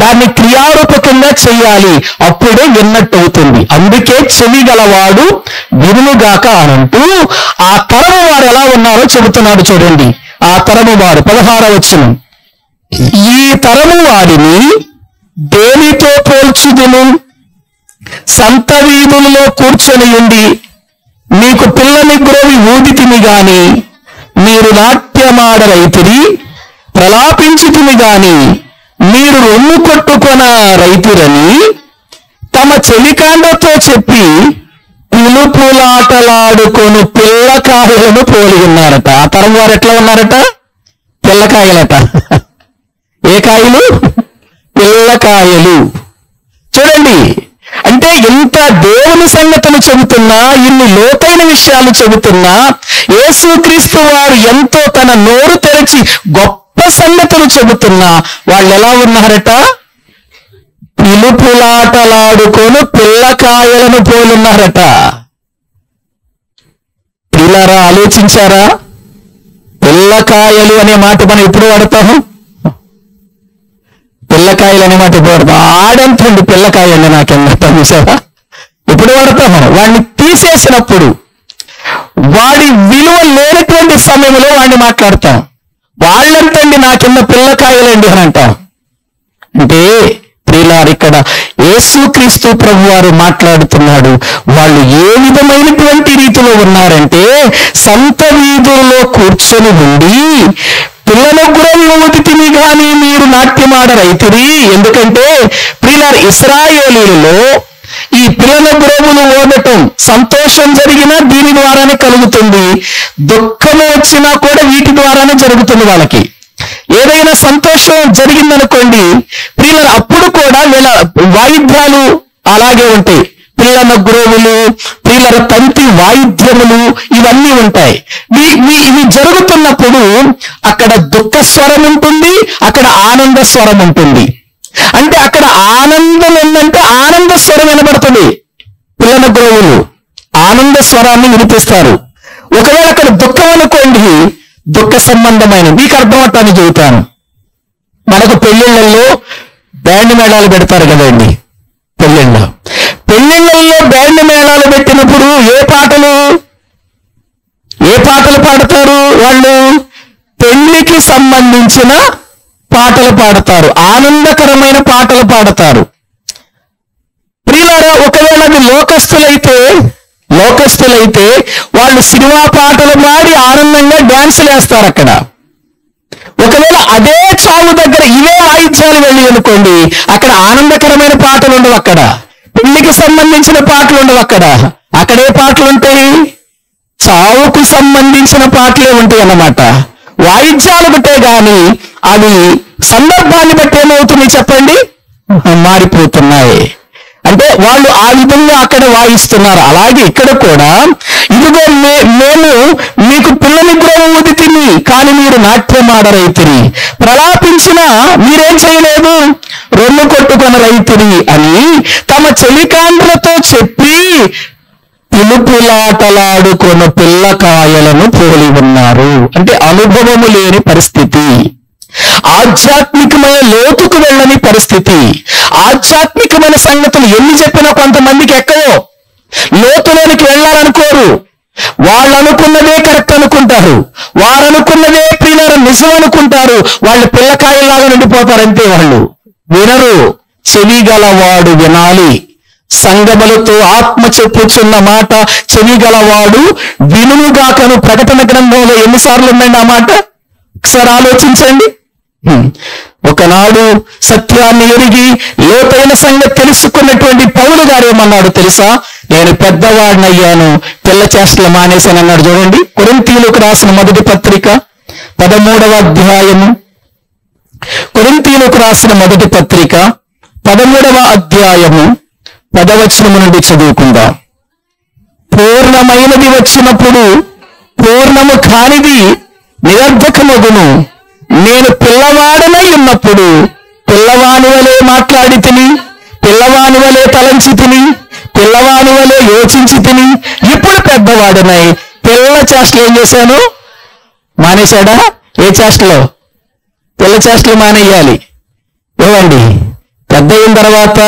దాన్ని క్రియారూపకంగా చెయ్యాలి, అప్పుడే విన్నట్టు అవుతుంది. అందుకే చెవి గలవాడు వినుగాక అనంటూ ఆ తరము వారు ఎలా ఉన్నారో చెబుతున్నాడు. చూడండి ఆ తరము వారు 16వ వచనం, ఈ తరము వారిని దేనితో పోల్చుదును? సంత వీధులలో కూర్చొని ఉండి మీకు పిల్లని గ్రోవి ఊదితిని గాని మీరు నాట్యమాడరైతిరి, ప్రలాపించితిని గాని మీరు రొమ్ము కొట్టుకొన రైతురని తమ చెలికాండతో చెప్పి పిలుపులాటలాడుకొను పిల్లకాయలను పోలి ఉన్నారట. ఆ తరం వారు ఎట్లా ఉన్నారట? పిల్లకాయలట. ఏ కాయలు? పిల్లకాయలు. చూడండి అంటే ఇంత దేవుని సంగతులు చెబుతున్నా, ఇన్ని లోతైన విషయాలు చెబుతున్నా, యేసుక్రీస్తు వారు ఎంతో తన నోరు తెరచి గొప్ప సంగతులు చెబుతున్నా వాళ్ళు ఎలా ఉన్నారట? పిలుపులాటలాడుకొని పిల్లకాయలను పోలున్నారట. పిల్లరా ఆలోచించారా? పిల్లకాయలు అనే మాట మనం ఎప్పుడు వాడతాము? పిల్లకాయలు అనే మాట ఎప్పుడు వాడతాం? ఆడంతండి పిల్లకాయ అండి నాకెంత చూసారా? ఎప్పుడు వాడతాము? వాడిని తీసేసినప్పుడు, వాడి విలువ లేనటువంటి సమయంలో వాడిని మాట్లాడతాం. వాళ్ళంతండి నాకిన్న పిల్లకాయలండి అని అంటాం. అంటే ప్రియులారు ఇక్కడ యేసుక్రీస్తు ప్రభు వారు మాట్లాడుతున్నాడు. వాళ్ళు ఏ విధమైనటువంటి రీతిలో ఉన్నారంటే సంత వీధుల్లో కూర్చొని ఉండి పిల్లల గురం ఊదితిని గాని మీరు నాట్యమాడరైతిరి. ఎందుకంటే ప్రియులారు ఇశ్రాయేలీయులలో ఈ పిల్లల గురములు ఓదటం సంతోషం జరిగినా దీని ద్వారానే కలుగుతుంది, దుఃఖము వచ్చినా కూడా వీటి ద్వారానే జరుగుతుంది. వాళ్ళకి ఏదైనా సంతోషం జరిగిందనుకోండి ప్రియులారు, అప్పుడు కూడా వీళ్ళ వాయిద్యాలు అలాగే ఉంటాయి. పిల్లల గ్రోవులు, పిల్లల తంతి వాయిద్యములు ఇవన్నీ ఉంటాయి. ఇవి జరుగుతున్నప్పుడు అక్కడ దుఃఖ స్వరం ఉంటుంది, అక్కడ ఆనంద స్వరం ఉంటుంది. అంటే అక్కడ ఆనందం ఏంటంటే ఆనంద స్వరం వినబడుతుంది. పిల్లల గ్రోవులు ఆనంద స్వరాన్ని వినిపిస్తారు. ఒకవేళ అక్కడ దుఃఖం అనుకోండి, దుఃఖ సంబంధమైన, మీకు అర్థమవుతాను చెబుతాను. మనకు పెళ్లిళ్లలో బ్యాండ్ మేళాలు పెడతారు కదండి. పెళ్లిళ్ళలో బ్యాండ్ మేళాలు పెట్టినప్పుడు ఏ పాటలు పాడతారు వాళ్ళు? పెళ్లికి సంబంధించిన పాటలు పాడతారు, ఆనందకరమైన పాటలు పాడతారు. ప్రియులారా, ఒకవేళ అది లోకస్తులైతే వాళ్ళు సినిమా పాటలు పాడి ఆనందంగా డ్యాన్సులు వేస్తారు అక్కడ. ఒకవేళ అదే చావు దగ్గర ఇవే వాయిద్యాలు వెళ్ళి అనుకోండి, అక్కడ ఆనందకరమైన పాటలు ఉండవు, అక్కడ పెళ్లికి సంబంధించిన పాటలు ఉండవు. అక్కడే పాటలు ఉంటాయి, చావుకు సంబంధించిన పాటలే ఉంటాయి అన్నమాట. వాయిద్యాలు ఉంటే గాని అవి సందర్భాన్ని బట్టి ఏమవుతుంది చెప్పండి, మారిపోతున్నాయి. అంటే వాళ్ళు ఆ విధంగా అక్కడ వాయిస్తున్నారు. అలాగే ఇక్కడ కూడా ఇదిగో మేము మీకు పిల్లని గ్రోవ ఊదితిని, కానీ మీరు నాట్యమాడరైతిరి, ప్రలాపించినా మీరేం చేయలేదు, రొమ్ము కొట్టుకొనరైతిరి అని తమ చెలికాండ్రతో చెప్పి పిలుపులాటలాడుకొన పిల్లకాయలను పోలి ఉన్నారు. అంటే అనుభవము లేని పరిస్థితి, ఆధ్యాత్మికమైన లోతుకు వెళ్ళని పరిస్థితి. ఆధ్యాత్మికమైన సంగతులు ఎన్ని చెప్పినా కొంతమందికి ఎక్కవో, లోతులోనికి వెళ్ళాలనుకోరు. వాళ్ళు అనుకున్నదే కరెక్ట్ అనుకుంటారు, వారు అనుకున్నదే ప్రియులారా నిజం అనుకుంటారు. వాళ్ళు పిల్లకాయలాగా నిండిపోతారు, అంతే. వాళ్ళు వినరు. చెవిగలవాడు వినాలి. సంగములతో ఆత్మ చెప్పుచున్న మాట చెవిగలవాడు వినుగాకను ప్రకటన గ్రంథంలో ఎన్నిసార్లు ఉందండి ఆ మాట? ఒకసారి ఆలోచించండి. ఒకనాడు సత్యాన్ని ఎరిగి లోతైన సంగతి తెలుసుకున్నటువంటి పౌలు గారు ఏమన్నాడు తెలుసా? నేను పెద్దవాడినయ్యాను, పిల్ల చేష్టలు మానేశానన్నాడు. చూడండి, కొరింథీయులకు రాసిన మొదటి పత్రిక 13వ అధ్యాయము. కొరింథీయులకు రాసిన మొదటి పత్రిక 13వ అధ్యాయము 10వ వచనము నుండి చదువుకుందాం. పూర్ణమైనది వచ్చినప్పుడు పూర్ణము కానిది నిరర్ధకమగును. నేను పిల్లవాడనై ఉన్నప్పుడు పిల్లవాని వలె మాట్లాడి తిని, పిల్లవాని వలె తలంచి తిని, పిల్లవాని వలె యోచించి తిని, ఇప్పుడు పెద్దవాడనై పిల్ల చేష్టలు ఏం చేశాను? మానేశాడా? ఏ చేష్టలో? పిల్ల చేష్టలు మానేయాలి. ఏమండి, పెద్ద అయిన తర్వాత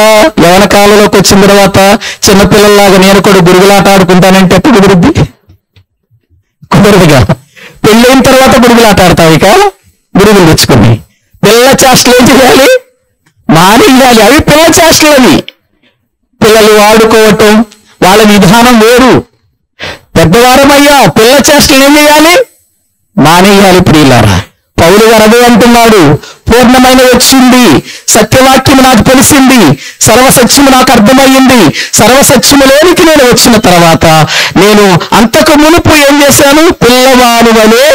యవన కాలంలోకి వచ్చిన తర్వాత చిన్నపిల్లల్లాగా నేను కూడా గురుగులాట ఆడుకుంటానంటే ఎప్పుడు కుదురుద్ది? కుదరదుగా. పెళ్ళైన తర్వాత గురుగులాట ఆడతావు, ఇక గురుగులు తెచ్చుకుని. పిల్ల చేష్టలు ఏం చేయాలి? మానేయాలి. అవి పిల్ల చేష్టలు. అవి పిల్లలు ఆడుకోవటం, వాళ్ళ విధానం వేరు. పెద్దవారమయ్యా, పిల్ల చేష్టలు ఏం చేయాలి? మానేయాలి. ప్రియులారా, పౌలు గారు అదే అంటున్నాడు. పూర్ణమైన వచ్చింది, సత్యవాక్యం నాకు తెలిసింది, సర్వసత్యము నాకు అర్థమయ్యింది. సర్వసత్యములోనికి నేను వచ్చిన తర్వాత నేను అంతకు మునుపు ఏం చేశాను? పిల్లవాని వలె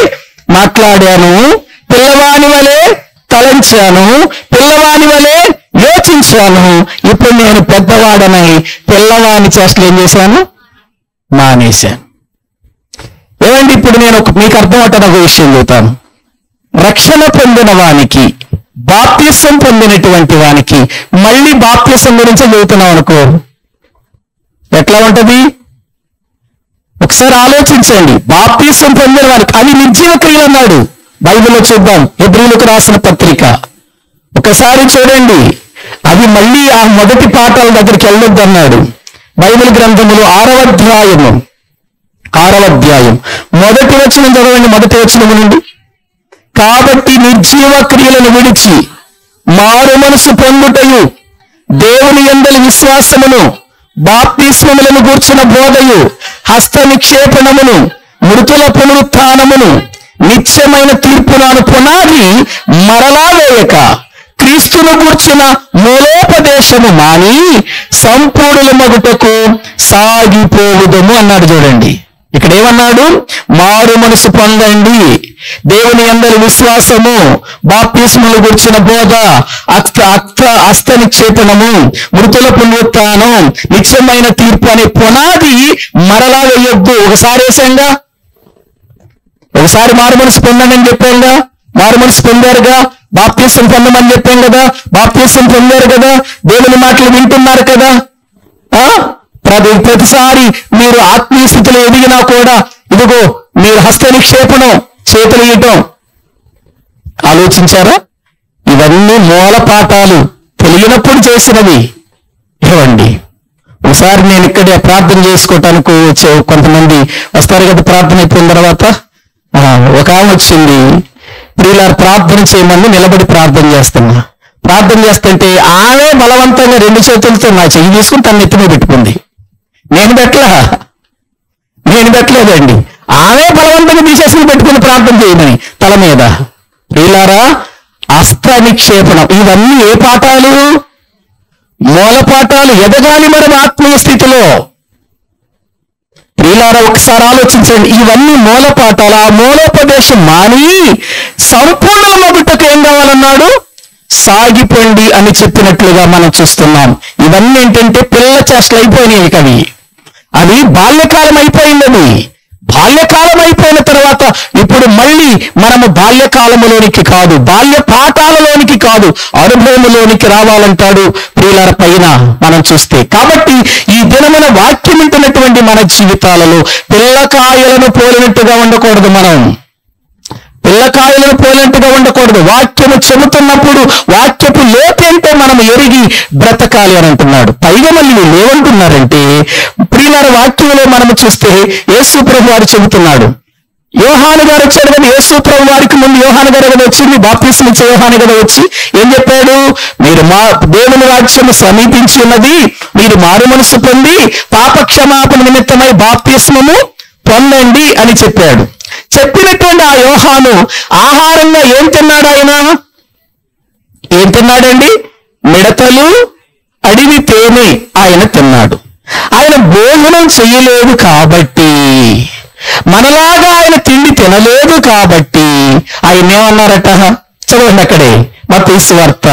మాట్లాడాను, పిల్లవాని వలె తలంచాను, పిల్లవాని వలె యోచించాను. ఇప్పుడు నేను పెద్దవాడనై పిల్లవాని చేష్టలు ఏం చేశాను? మానేశాను. ఏమండి, ఇప్పుడు నేను మీకు అర్థమవుతాను ఒక విషయం చెబుతాను. రక్షణ పొందిన వానికి, బాప్తిసం పొందినటువంటి వానికి మళ్ళీ బాప్తిసం గురించి చెబుతున్నాం అనుకో, ఎట్లా ఉంటది? ఒకసారి ఆలోచించండి. బాప్తిసం పొందిన వారికి అవి నిర్జీవ క్రియలు అన్నాడు బైబిల్లో. చూద్దాం, హెబ్రీయులకు రాసిన పత్రిక ఒకసారి చూడండి. అవి మళ్ళీ ఆ మొదటి పాఠాల దగ్గరికి వెళ్ళొద్దు అన్నాడు. బైబిల్ గ్రంథములు 6వ అధ్యాయం మొదటి వచనం చదవండి. మొదటి వచనము నుండి. కాబట్టి నిర్జీవ క్రియలను విడిచి మారు మనసు పొందుటయు, దేవుని యందలి విశ్వాసమును, బాప్తిస్మములను గూర్చిన బోధయు, హస్త నిక్షేపణమును, మృతుల పునరుత్థానమును, నిత్యమైన తీర్పునాను పునాది మరలా వేయక క్రీస్తును గూర్చిన మూలోపదేశము మాని సంపూర్ణుల మగుటకు సాగిపోవుదము అన్నాడు. చూడండి, ఇక్కడ ఏమన్నాడు? మారు మనసు పొందండి. దేవుని యందలి విశ్వాసము, బాప్తిస్మములు గురించిన బోధ, హస్త నిక్షేపణము, మృతుల పునరుత్థానం, నిత్యమైన తీర్పు అనే పునాది మరలా వేయొద్దు. ఒకసారి వేసాంగా, ఒకసారి మారు మనసు పొందండి అని చెప్పాంగా, మారు మనసు పొందారుగా, బాప్తిసం పొందమని చెప్పాం కదా, బాప్తిసం పొందారు కదా, దేవుని మాటలు వింటున్నారు కదా. ప్రతిసారి మీరు ఆత్మీయ స్థితిలో ఎదిగినా కూడా ఇదిగో మీరు హస్త నిక్షేపణం, చేతులు ఇయటం ఆలోచించారా? ఇవన్నీ మూల పాఠాలు తెలియనప్పుడు చేసినవి. ఏవండి, ఒకసారి నేను ఇక్కడే ప్రార్థన చేసుకోవటానికి వచ్చే కొంతమంది వస్తారు కదా, ప్రార్థన అయిపోయిన తర్వాత ఒక ఆమె వచ్చింది, ప్రియులారు ప్రార్థన చేయమని నిలబడి ప్రార్థన చేస్తున్నా. ప్రార్థన చేస్తుంటే ఆమె బలవంతంగా 2 చేతులతో నా చెయ్యి తీసుకుని తన నెత్తిలో పెట్టుకుంది. నేను పెట్టలేదండి, ఆమె బలవంతంగా తీసేసుకుని పెట్టుకుని ప్రార్థన చేయమని తల మీద. ప్రియులారా, హస్త నిక్షేపణం ఇవన్నీ ఏ పాఠాలు? మూల పాఠాలు. ఎదగాలి మనం ఆత్మీయ స్థితిలో. ప్రియులారా, ఒకసారి ఆలోచించండి, ఇవన్నీ మూల పాఠాలు. ఆ మూలోపదేశం మాని సంపూర్ణమగుటకు ఏం కావాలన్నాడు? సాగిపోండి అని చెప్పినట్లుగా మనం చూస్తున్నాం. ఇవన్నీ ఏంటంటే పిల్ల చేష్టలు అయిపోయినాయి. అవి బాల్యకాలం అయిపోయిందని. బాల్యకాలం అయిపోయిన తర్వాత ఇప్పుడు మళ్ళీ మనము బాల్యకాలములోనికి కాదు, బాల్య పాఠాలలోనికి కాదు, అనుభవంలోనికి రావాలంటాడు ప్రియులార పైన మనం చూస్తే. కాబట్టి ఈ దినమున వాక్యం వింటున్నటువంటి మన జీవితాలలో పిల్లకాయలను పోలినట్టుగా ఉండకూడదు. మనం పిల్లకాయలను పోలినట్టుగా ఉండకూడదు. వాక్యము చెబుతున్నప్పుడు వాక్యపు లోతేంటో మనం ఎరిగి బ్రతకాలి అని అంటున్నాడు. పైగా మళ్ళీ వీళ్ళు ఏమంటున్నారంటే, ప్రియులార వాక్యంలో మనము చూస్తే యేసు ప్రభు వారు చెబుతున్నాడు. యోహాను గారు వచ్చాడు కదా, యేసు ప్రభు వారికి ముందు యోహాను గారు కదా వచ్చింది, బాప్తిస్మం ఇచ్చే యోహాను కదా వచ్చి ఏం చెప్పాడు? మీరు మా దేవుని రాజ్యము సమీపించి ఉన్నది, మీరు మారు మనసు పొంది పాప క్షమాపణ నిమిత్తమై బాప్తిస్మము పొందండి అని చెప్పాడు. చెప్పినటువంటి ఆ యోహాను ఆహారంగా ఏం తిన్నాడు? ఆయన ఏం తిన్నాడండి? మిడతలు, అడవి తేనె ఆయన తిన్నాడు. ఆయన భోజనం చెయ్యలేదు కాబట్టి, మనలాగా ఆయన తిండి తినలేదు కాబట్టి ఆయన ఏమన్నారట? చదవండి అక్కడే, మత్తయి సువార్త,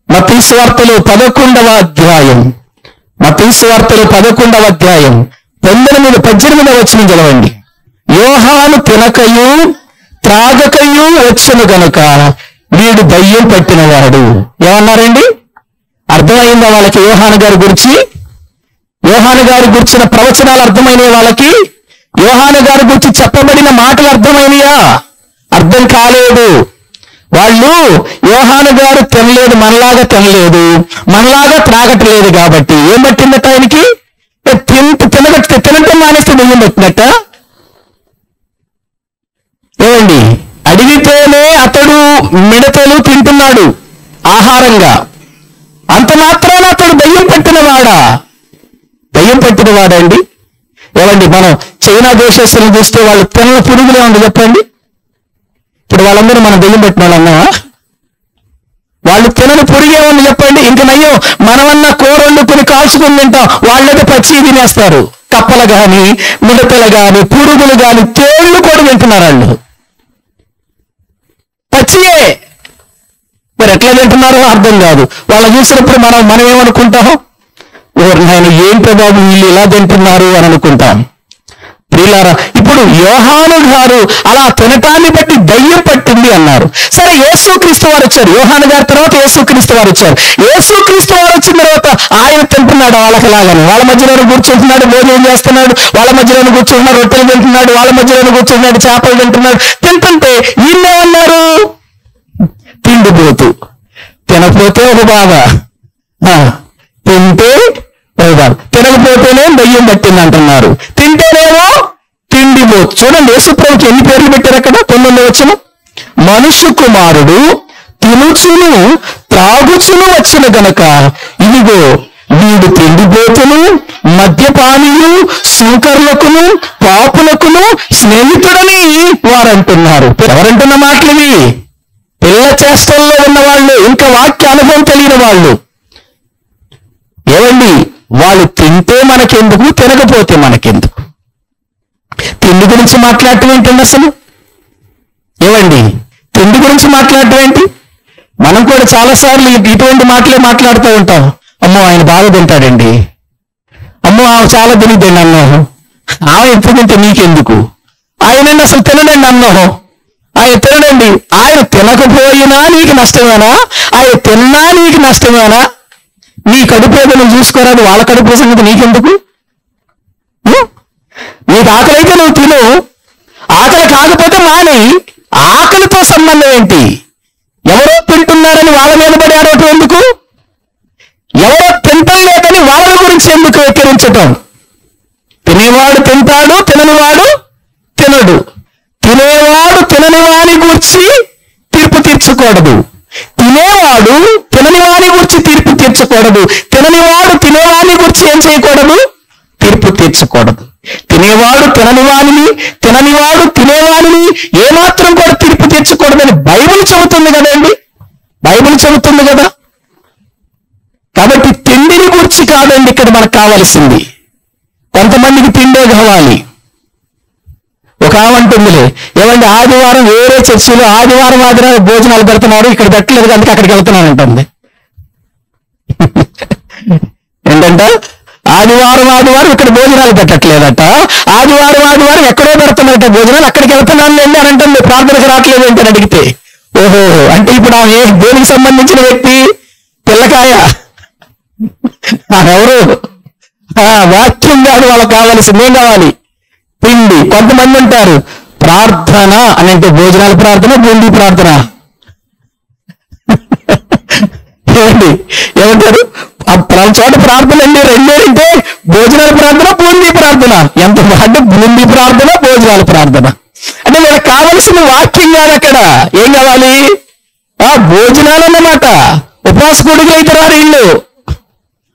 మత్తయి సువార్తలో 11వ అధ్యాయం, మత్తయి సువార్తలో 11వ అధ్యాయం 18వ వచనం చదవండి. యోహాను తినకయు త్రాగకయు వచ్చును గనుక వీడు దయ్యం పట్టినవాడు. ఏమన్నారండి? అర్థమైందా వాళ్ళకి యోహాను గారి గురించి? యోహాను గారి గురించిన ప్రవచనాలు అర్థమైనవి వాళ్ళకి? యోహాను గారి గురించి చెప్పబడిన మాటలు అర్థమైనయా? అర్థం కాలేదు. వాళ్ళు యోహాను గారు తినలేదు, మనలాగా తినలేదు, మనలాగా త్రాగట్లేదు కాబట్టి ఏం పట్టిందట ఆయనకి? తినటం మానేస్తే దయ్యం పట్టినట్ట. ఏమండి, అడిగితేనే అతడు మిడతలు తింటున్నాడు ఆహారంగా, అంత మాత్రాన అతడు దయ్యం పట్టినవాడా? దయ్యం పట్టినవాడండి. ఏమండి, మనం చైనా దేశస్తులను చూస్తే వాళ్ళు తినని పురుగులే ఉంది చెప్పండి. ఇప్పుడు వాళ్ళందరూ మనం దయ్యం పట్టిన వాళ్ళన్నావా? వాళ్ళు తినని పురుగే ఉంది చెప్పండి. ఇంక నయ్యో మనమన్నా కూర వండుకుని కాల్చుకుని తింటాం, వాళ్ళైతే పచ్చి తినేస్తారు. కప్పలు గాని, మిడతలు గాని, పురుగులు గాని, తేళ్లు కూడా తింటున్నారు వాళ్ళు పచ్చియే. మరి ఎట్లా తింటున్నారో అర్థం కాదు. వాళ్ళు చూసినప్పుడు మనం ఏమనుకుంటాం? నేను ఏంటో బాబు వీళ్ళు ఇలా తింటున్నారు అని అనుకుంటాం. ప్రియులారా, ఇప్పుడు యోహాను గారు అలా తినటాన్ని బట్టి దయ్యం పట్టింది అన్నారు. సరే, యేసుక్రీస్తు వారు వచ్చారు. యోహాను గారి తర్వాత యేసుక్రీస్తు వారు వచ్చారు. యేసుక్రీస్తు వారు వచ్చిన తర్వాత ఆయన తింటున్నాడు వాళ్ళకిలాగానే. వాళ్ళ మధ్యలోనే కూర్చుంటున్నాడు, భోజనం చేస్తున్నాడు, వాళ్ళ మధ్యలోనే కూర్చుంటున్నాడు, రొట్టెలు తింటున్నాడు, వాళ్ళ మధ్యలోనే కూర్చుంటున్నాడు, చేపలు తింటున్నాడు. తింటుంటే వీళ్ళేమన్నారు? తిండిపోతు. తినపోతే ఒక బాధ, తింటే ఒక బాధ. తినకపోతేనే దయ్యం పట్టింది అంటున్నారు, తింటేనేమో తిండిపోతు. చూడండి, యేసుప్రభుకి ఎన్ని పేర్లు పెట్టారు అక్కడ? 9వ వచనం, మనుష్య కుమారుడు తినుచును త్రాగుచును వచ్చిన గనక ఇదిగో వీడు తిండిపోతును, మద్యపానీయు, శూకర్లకును, పాపులకును స్నేహితుడని వారంటున్నారు. ఎవరంటున్న మాటలు ఇవి? పిల్ల చేష్టల్లో ఉన్నవాళ్ళు, ఇంకా వాక్య అనుభవం తెలియని వాళ్ళు. ఏమండి, వాళ్ళు తింటే మనకెందుకు, తినకపోతే మనకెందుకు? తిండి గురించి మాట్లాడటం ఏంటండి అసలు? ఏమండి, తిండి గురించి మాట్లాడటం ఏంటి? మనం కూడా చాలాసార్లు ఇటువంటి మాటలే మాట్లాడుతూ ఉంటాం. అమ్మో ఆయన బాగా తింటాడండి, అమ్మో ఆమె చాలా తినిద్దండి అన్నాం. ఆమె ఎప్పుడు తింటే నీకెందుకు? ఆయనండి అసలు తినడండి అన్నాం. ఆయన తినడండి. ఆయన తినకపోయినా నీకు నష్టమేనా? ఆయన తిన్నా నీకు నష్టమేనా? నీ కడుపు ఏదో నువ్వు చూసుకోరాదు, వాళ్ళ కడుపు సంగతి నీకెందుకు? నీకు ఆకలి అయితే నువ్వు తిను, ఆకలి కాకపోతే మాని. ఆకలితో సంబంధం ఏంటి? ఎవరో తింటున్నారని వాళ్ళ మీద పడి ఆడటం ఎందుకు? ఎవరో తింటలేదని వాళ్ళ గురించి ఎందుకు వెక్కిరించటం? తినేవాడు తింటాడు, తిననివాడు తినడు. తినేవాడు తినని వాని గూర్చి తీర్పు తీర్చకూడదు, తినేవాడు తినని వాని గూర్చి తీర్పు తీర్చకూడదు. తిననివాడు తినేవాని గూర్చి ఏం చేయకూడదు? తీర్పు తీర్చకూడదు. తినేవాడు తిననివాణిని, తిననివాడు తినేవాణిని ఏమాత్రం కూడా తీర్పు తీర్చకూడదని బైబిల్ చెబుతుంది కదండి. బైబిల్ చెబుతుంది కదా. కాబట్టి తిండిని గురించి కాదండి ఇక్కడ మనకు కావాల్సింది. కొంతమందికి తిండే కావాలి. ఒక ఆమె అంటుందిలే, ఏమంటే ఆదివారం వేరే చర్చిలో ఆదివారం భోజనాలు పెడుతున్నారు, ఇక్కడ పెట్టలేదు కనుక అక్కడికి వెళ్తున్నానంటుంది. ఏంటంట? ఆదివారం ఇక్కడ భోజనాలు పెట్టట్లేదట, ఆదివారం ఎక్కడో పెడుతున్నారట భోజనాలు, అక్కడికి వెళ్తున్నాను అండి అని అంటుంది. ప్రార్థనకు రావట్లేదు ఏంటని అడిగితే, ఓహో అంటే ఇప్పుడు ఆమె దేనికి సంబంధించిన వ్యక్తి? పిల్లకాయ. ఎవరు? వాక్యం కాదు వాళ్ళకి కావాల్సింది. ఏం కావాలి? పిండి. కొంతమంది ఉంటారు ప్రార్థన అని అంటే భోజనాల ప్రార్థన, బూందీ ప్రార్థన. ఏమండి ఏమంటారు? చోట ప్రార్థన అండి రెండేంటే భోజనాల ప్రార్థన, బూందీ ప్రార్థన. ఎంత అంటే బూందీ ప్రార్థన, భోజనాల ప్రార్థన. అంటే మనకు కావలసిన వాక్యం కాదు అక్కడ. ఏం కావాలి? భోజనాలు అన్నమాట. ఉపవాస కొడుకులు అయితే రారు వీళ్ళు.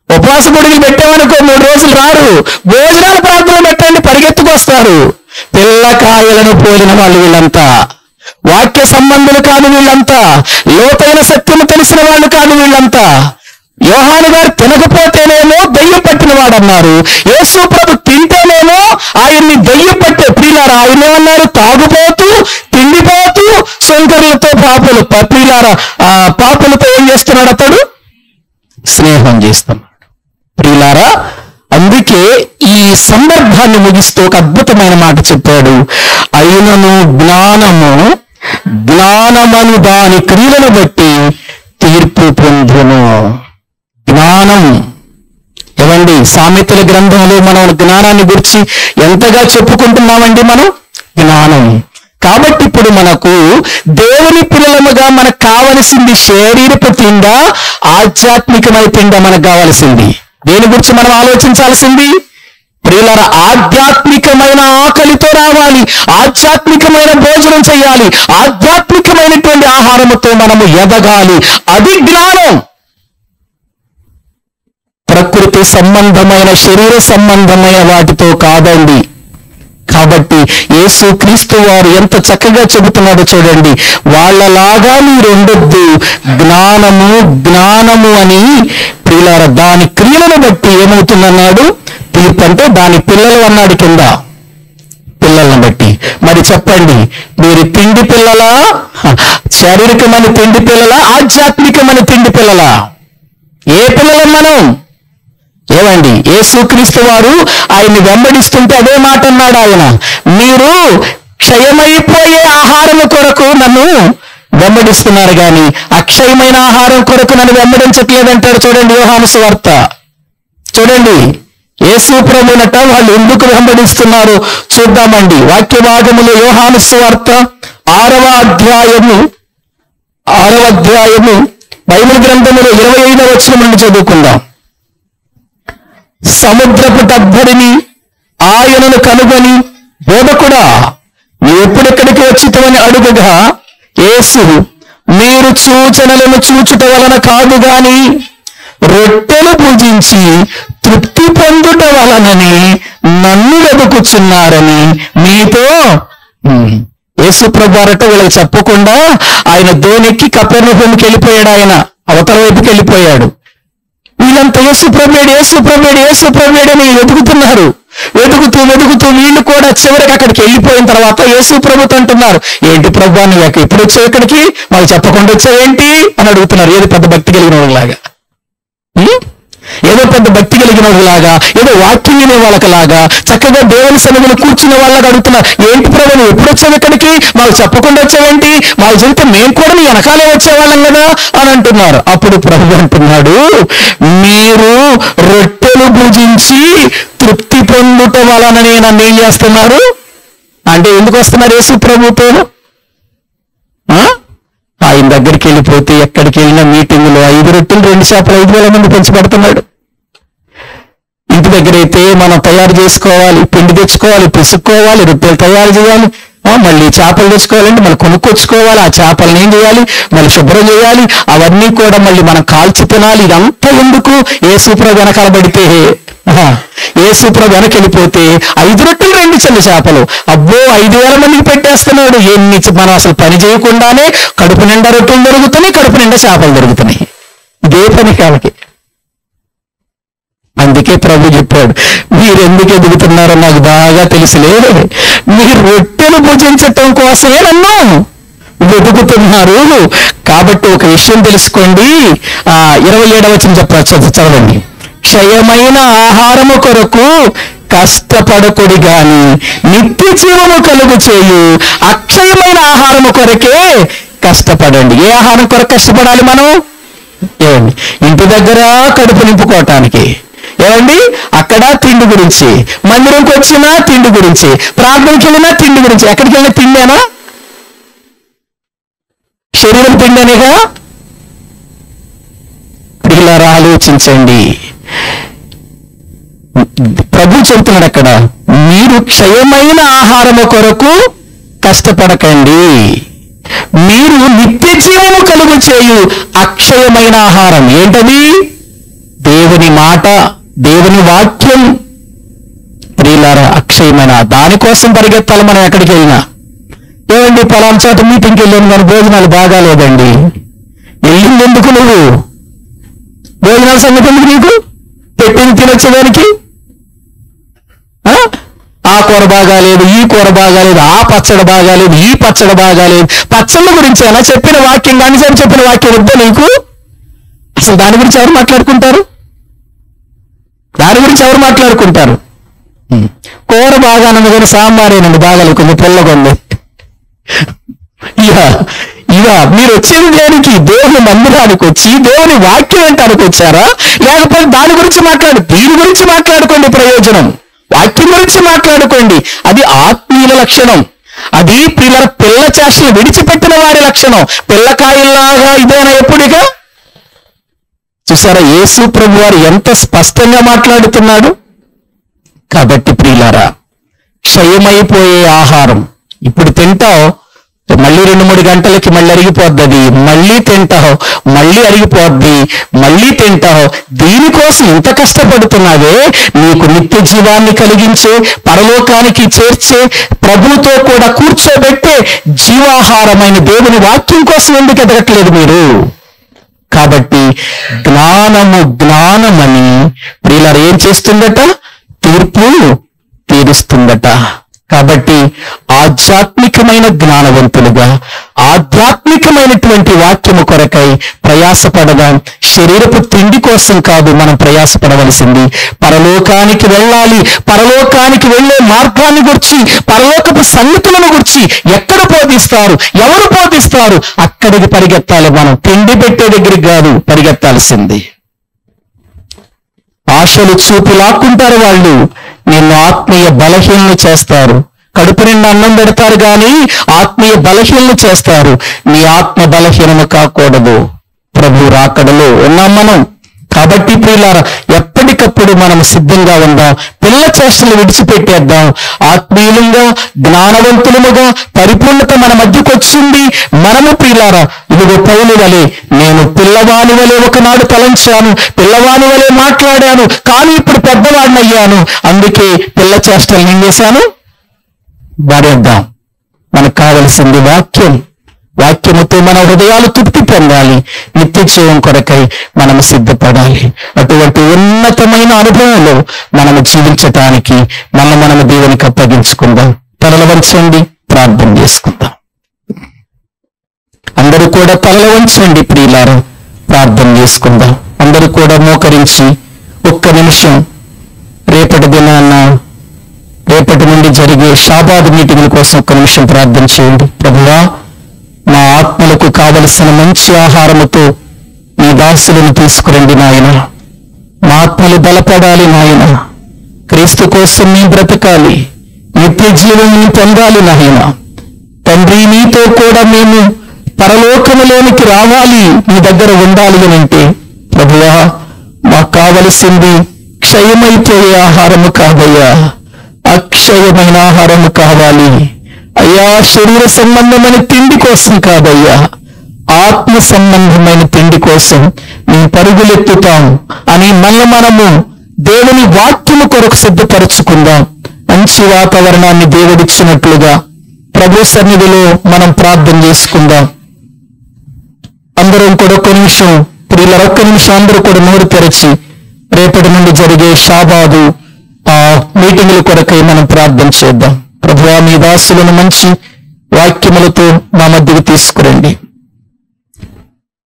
ఉపవాస కొడుకులు పెట్టామనుకో 3 రోజులు రారు. భోజనాల ప్రార్థన పెట్టండి, పరిగెత్తుకొస్తారు. పిల్లకాయలను పోలిన వాళ్ళు వీళ్ళంతా. వాక్య సంబంధులు కాదు వీళ్ళంతా. లోతైన సత్యము తెలిసిన వాళ్ళు కాదు వీళ్ళంతా. యోహాను గారు తినకపోతేనేమో దెయ్యం పట్టిన వాడు అన్నారు. యేసు ప్రభు తింటేనేమో ఆయన్ని దెయ్యం పట్టే. ప్రియులారా ఆయన ఏమన్నారు? తాగుపోతూ, తిండిపోతూ, శంకరులతో పాపులు. ప్రియులారా పాపులతో ఏం చేస్తున్నాడు అతడు? స్నేహం చేస్తున్నాడు. ప్రియులారా అందుకే ఈ సందర్భాన్ని ముగిస్తూ ఒక అద్భుతమైన మాట చెప్పాడు. అయినను జ్ఞానమను దాని క్రియలను బట్టి తీర్పు పొందును. జ్ఞానం ఏమండి? సామెతల గ్రంథంలో మనం జ్ఞానాన్ని గురించి ఎంతగా చెప్పుకుంటున్నామండి మనం. జ్ఞానం. కాబట్టి ఇప్పుడు మనకు దేవుని పిల్లలముగా మనకు కావలసింది శారీరక తిండా, ఆధ్యాత్మికమైన తిండా మనకు కావాల్సింది. దేని గురించి మనం ఆలోచించాల్సింది? ప్రియులారా ఆధ్యాత్మికమైన ఆకలితో రావాలి, ఆధ్యాత్మికమైన భోజనం చేయాలి, ఆధ్యాత్మికమైనటువంటి ఆహారముతో మనము ఎదగాలి. అది జ్ఞానం. ప్రకృతి సంబంధమైన శరీర సంబంధమైన వాటితో కాదండి. కాబట్టి యేసు క్రీస్తు వారు ఎంత చక్కగా చెబుతున్నాడో చూడండి. వాళ్ళలాగా మీరు ఉండొద్దు, జ్ఞానము అని. ప్రియులారా దాని క్రియలను బట్టి ఏమవుతుందన్నాడు? తీర్పు. అంటే దాని పిల్లలు అన్నాడు కింద, పిల్లలను బట్టి. మరి చెప్పండి, మీరు తిండి పిల్లలా? శారీరకమైన తిండి పిల్లలా? ఆధ్యాత్మికమైన తిండి పిల్లలా? ఏ పిల్లలం మనం? ఏమండి యేసుక్రీస్తు వారు ఆయన్ని వెంబడిస్తుంటే అదే మాట అన్నాడు ఆయన. మీరు క్షయమైపోయే ఆహారం కొరకు నన్ను వెంబడిస్తున్నారు కానీ అక్షయమైన ఆహారం కొరకు నన్ను వెంబడించట్లేదంటాడు. చూడండి యోహాను సువార్త. చూడండి యేసు ప్రభునట వాళ్ళు ఎందుకు వెంబడిస్తున్నారు చూద్దామండి. వాక్య భాగములో యోహాను సువార్త 6వ అధ్యాయము బైబిల్ గ్రంథములో 25వ వచనం నుండి చదువుకుందాం. సముద్రపు టబ్బరిని ఆయనను కనుగొని, బోధకుడా నీవు ఎప్పుడెక్కడికి వచ్చితవని అడుగగా, యేసు మీరు సూచనలను చూచుట వలన కాదు గాని రొట్టెలు పూజించి తృప్తి పొందుట వలనని నన్ను వెతుకుచున్నారని మీతో. యేసు ప్రభు వారట వీళ్ళకి చెప్పకుండా ఆయన దోణెక్కి కపెర్నహూముకి వెళ్ళిపోయాడు. ఆయన అవతల వైపుకి వెళ్ళిపోయాడు. వీళ్ళంతా యేసు ప్రభువేడు అని వెతుకుతున్నారు. వెతుకుతూ వీళ్ళు కూడా చివరికి అక్కడికి వెళ్ళిపోయిన తర్వాత యేసు ప్రభుతో అంటున్నారు, ఏంటి ప్రభు నువ్వు ఎప్పుడు వచ్చావు ఇక్కడికి, మాకు చెప్పకుండా వచ్చావేంటి అని అడుగుతున్నారు. ఏదో పెద్ద భక్తి కలిగిన వాళ్ళలాగా, ఏదో పెద్ద భక్తి కలిగిన వాళ్ళలాగా, ఏదో వాక్యం వినే వాళ్ళకలాగా, చక్కగా దేవుని సన్నిధిలో కూర్చునే వాళ్ళగా అడుగుతున్నారు, ఏంటి ప్రభు నువ్వు ఎప్పుడు వచ్చావు ఇక్కడికి, మాకు చెప్పకుండా వచ్చావేంటి, మాకు చెబితే మేము కూడా నీ వెనకాలే వచ్చేవాళ్ళం కదా అని అంటున్నారు. అప్పుడు ప్రభు అంటున్నాడు, మీరు రొట్టెలు భుజించి తృప్తి పొందుట వలననే నన్ను ఏం చేస్తున్నారు అంటే, ఎందుకు వస్తున్నారు యేసు ప్రభుతో? ఆయన దగ్గరికి వెళ్ళిపోతే ఎక్కడికి వెళ్ళినా మీటింగులో 5 రొట్టెలు 2 చేపలు 5,000 మంది పంచిపెడుతున్నాడు. ఇంటి దగ్గర అయితే మనం తయారు చేసుకోవాలి, పిండి తెచ్చుకోవాలి, పిసుక్కోవాలి, రొట్టెలు తయారు చేయాలి, మళ్ళీ చేపలు తెచ్చుకోవాలంటే మళ్ళీ కొనుక్కొచ్చుకోవాలి, ఆ చేపలను ఏం చేయాలి, మళ్ళీ శుభ్రం చేయాలి, అవన్నీ కూడా మళ్ళీ మనం కాల్చి తినాలి. ఇదంతా ఎందుకు? యేసుప్రభు వెనకాల పడితే, యేసుప్రభు వెనక్కి వెళ్ళిపోతే 5 రొట్టెలు 2 చిన్న చేపలు, అబ్బో 5,000 మందికి పెట్టేస్తున్నాడు. మనం అసలు పని చేయకుండానే కడుపు నిండా రొట్టెలు దొరుకుతున్నాయి, కడుపు నిండా చేపలు దొరుకుతున్నాయి. ఇదే పని కాలకి. అందుకే ప్రభు చెప్పాడు, మీరు ఎందుకు ఎదుగుతున్నారో నాకు బాగా తెలుసులే, మీరు రొట్టెలు భుజించటం కోసమే నన్ను వెతుకుతున్నారు. కాబట్టి ఒక విషయం తెలుసుకోండి. 27వ వచనం చదవండి. క్షయమైన ఆహారము కొరకు కష్టపడకుడి గాని నిత్య జీవము కలుగు చేయు అక్షయమైన ఆహారము కొరకే కష్టపడండి. ఏ ఆహారం కొరకు కష్టపడాలి మనం? ఏమండి, ఇంటి దగ్గర కడుపు నింపుకోవటానికి, ఏమండి అక్కడ తిండి గురించి, మందిరంకి వచ్చినా తిండి గురించి, ప్రార్థనకి వెళ్ళినా తిండి గురించి. ఎక్కడికి వెళ్ళినా తిండేనా? శరీరం తిండేనేగా? పిల్లరా ఆలోచించండి. ప్రభు చెబుతున్నాడు అక్కడ, మీరు క్షయమైన ఆహారము కొరకు కష్టపడకండి, మీరు నిత్య జీవము కలుగు చేయు అక్షయమైన ఆహారం. ఏంటది? దేవుని మాట, దేవుని వాక్యం. ప్రియులారా, అక్షయమైన దానికోసం పరిగెత్తాలి మనం ఎక్కడికి వెళ్ళినా. ఏమండి పలానా చోట మీటింగ్కి వెళ్ళాను కానీ భోజనాలు బాగాలేదండి. వెళ్ళింది ఎందుకు? నువ్వు భోజనాల సంగతి ఎందుకు నీకు? పెట్టింది తినొచ్చేదానికి. ఆ కూర బాగాలేదు, ఈ కూర బాగాలేదు, ఆ పచ్చడి బాగాలేదు, ఈ పచ్చడి బాగాలేదు. పచ్చళ్ళ గురించి అలా చెప్పిన వాక్యం కానీ సరే చెప్పిన వాక్యం వద్దా నీకు? అసలు దాని గురించి ఎవరు మాట్లాడుకుంటారు? దాని గురించి ఎవరు మాట్లాడుకుంటారు? కూర బాగానంది కానీ సాంబారేనండి బాగాలేదు, కొంచెం పుల్లగా ఉంది. ఇక మీరు వచ్చేది దేనికి? దేవుని మందిరానికి వచ్చి దేవుని వాక్యం వినటానికి వచ్చారా? లేకపోతే దాని గురించి దీని గురించి మాట్లాడుకోండి. ప్రయోజనం వాక్యం గురించి మాట్లాడుకోండి. అది ఆత్మీయుల లక్షణం. అది పిల్ల చేష్టలు విడిచిపెట్టిన వారి లక్షణం. పిల్లకాయల్లాగా ఇదేనా ఎప్పుడిగా? చూసారా యేసు ప్రభు వారు ఎంత స్పష్టంగా మాట్లాడుతున్నాడు. కాబట్టి ప్రియులారా, క్షయమైపోయే ఆహారం ఇప్పుడు తింటావు, మళ్ళీ 2-3 గంటలకి మళ్ళీ అరిగిపోద్ది. అది మళ్ళీ తింటావు, మళ్ళీ అరిగిపోద్ది, మళ్ళీ తింటావు. దీనికోసం ఇంత కష్టపడుతున్నావే, నీకు నిత్య జీవాన్ని కలిగించే, పరలోకానికి చేర్చే, ప్రభువుతో కూడా కూర్చోబెట్టే జీవాహారమైన దేవుని వాక్యం కోసం ఎందుకు ఎదగట్లేదు మీరు? కాబట్టి జ్ఞానమని ప్రియులారా ఏం చేస్తుందట? తీర్పు తీరుస్తుందట. కాబట్టి ఆధ్యాత్మికమైన జ్ఞానవంతులుగా ఆధ్యాత్మికమైనటువంటి వాక్యము కొరకై ప్రయాసపడదాం. శరీరపు తిండి కోసం కాదు మనం ప్రయాసపడవలసింది. పరలోకానికి వెళ్ళాలి. పరలోకానికి వెళ్ళే మార్గాన్ని గురించి, పరలోకపు సంగతులను గురించి ఎక్కడ బోధిస్తారు, ఎవరు బోధిస్తారు, అక్కడికి పరిగెత్తాలి. మనం తిండి పెట్టే దగ్గరికి కాదు పరిగెత్తాల్సింది. ఆశలు చూపు లాక్కుంటారు వాళ్ళు, నిన్ను ఆత్మీయ బలహీనలు చేస్తారు. కడుపు నిండా అన్నం పెడతారు కానీ ఆత్మీయ బలహీనలు చేస్తారు. నీ ఆత్మ బలహీనము కాకూడదు. ప్రభు రాకడలో ఉన్నాం మనం. కాబట్టి ప్రియులారా, ఎప్పటికప్పుడు మనం సిద్ధంగా ఉందాం. పిల్ల చేష్టలు విడిచిపెట్టేద్దాం. ఆత్మీయులుగా జ్ఞానవంతులముగా పరిపూర్ణత మన మధ్యకు వచ్చింది. మనము ప్రియులారా, ఇదిగో పౌలు వలె, నేను పిల్లవాని వలె ఒకనాడు తలంచాను, పిల్లవాని వలె మాట్లాడాను, కానీ ఇప్పుడు పెద్దవాడిని అయ్యాను. అందుకే పిల్ల చేష్టలు ఏం చేశాను? వాడేద్దాం. మనకు కావలసింది వాక్యం. వాక్యముతో మన హృదయాలు తృప్తి పొందాలి. నిత్య జీవం కొరకై మనము సిద్ధపడాలి. అటువంటి ఉన్నతమైన అనుభవంలో మనము జీవించటానికి మనము దేవునికి అప్పగించుకుందాం. తలలు వంచండి, ప్రార్థన చేసుకుందాం. అందరూ కూడా తలలు వంచండి ప్రియులారా, ప్రార్థన చేసుకుందాం. అందరూ కూడా మోకరించి ఒక్క నిమిషం రేపటి నుండి జరిగే షాబాద్ మీటింగుల కోసం ఒక్క నిమిషం ప్రార్థన చేయండి. ప్రభువా, మా ఆత్మలకు కావలసిన మంచి ఆహారముతో మీ దాసులను తీసుకురండి నాయన. మా ఆత్మలు బలపడాలి నాయన. క్రీస్తు కోసం మేము బ్రతకాలి, నిత్య జీవం పొందాలి నాయన. తండ్రి, నీతో కూడా మేము పరలోకములోనికి రావాలి, నీ దగ్గర ఉండాలి అని అంటే ప్రభువా, మాకు కావలసింది క్షయమైపోయే ఆహారము కాదయ్యా, అక్షయమైన ఆహారము కావాలి అయ్యా. శరీర సంబంధమైన తిండి కోసం కాదయ్యా, ఆత్మ సంబంధమైన తిండి కోసం మేము పరుగులెత్తుతాం అని మనము దేవుని వాక్యము కొరకు సిద్ధపరచుకుందాం. మంచి వాతావరణాన్ని దేవుడిచ్చినట్లుగా ప్రభు సన్నిధిలో మనం ప్రార్థన చేసుకుందాం. అందరం కూడా ఒక్క నిమిషం అందరూ కూడా నోరు తెరచి రేపటి నుండి జరిగే షాబాదు మీటింగుల కొరకై మనం ప్రార్థన చేద్దాం. ప్రభువా, మీ దాసులను మంచి వాక్యములతో మా మధ్యకు తీసుకురండి.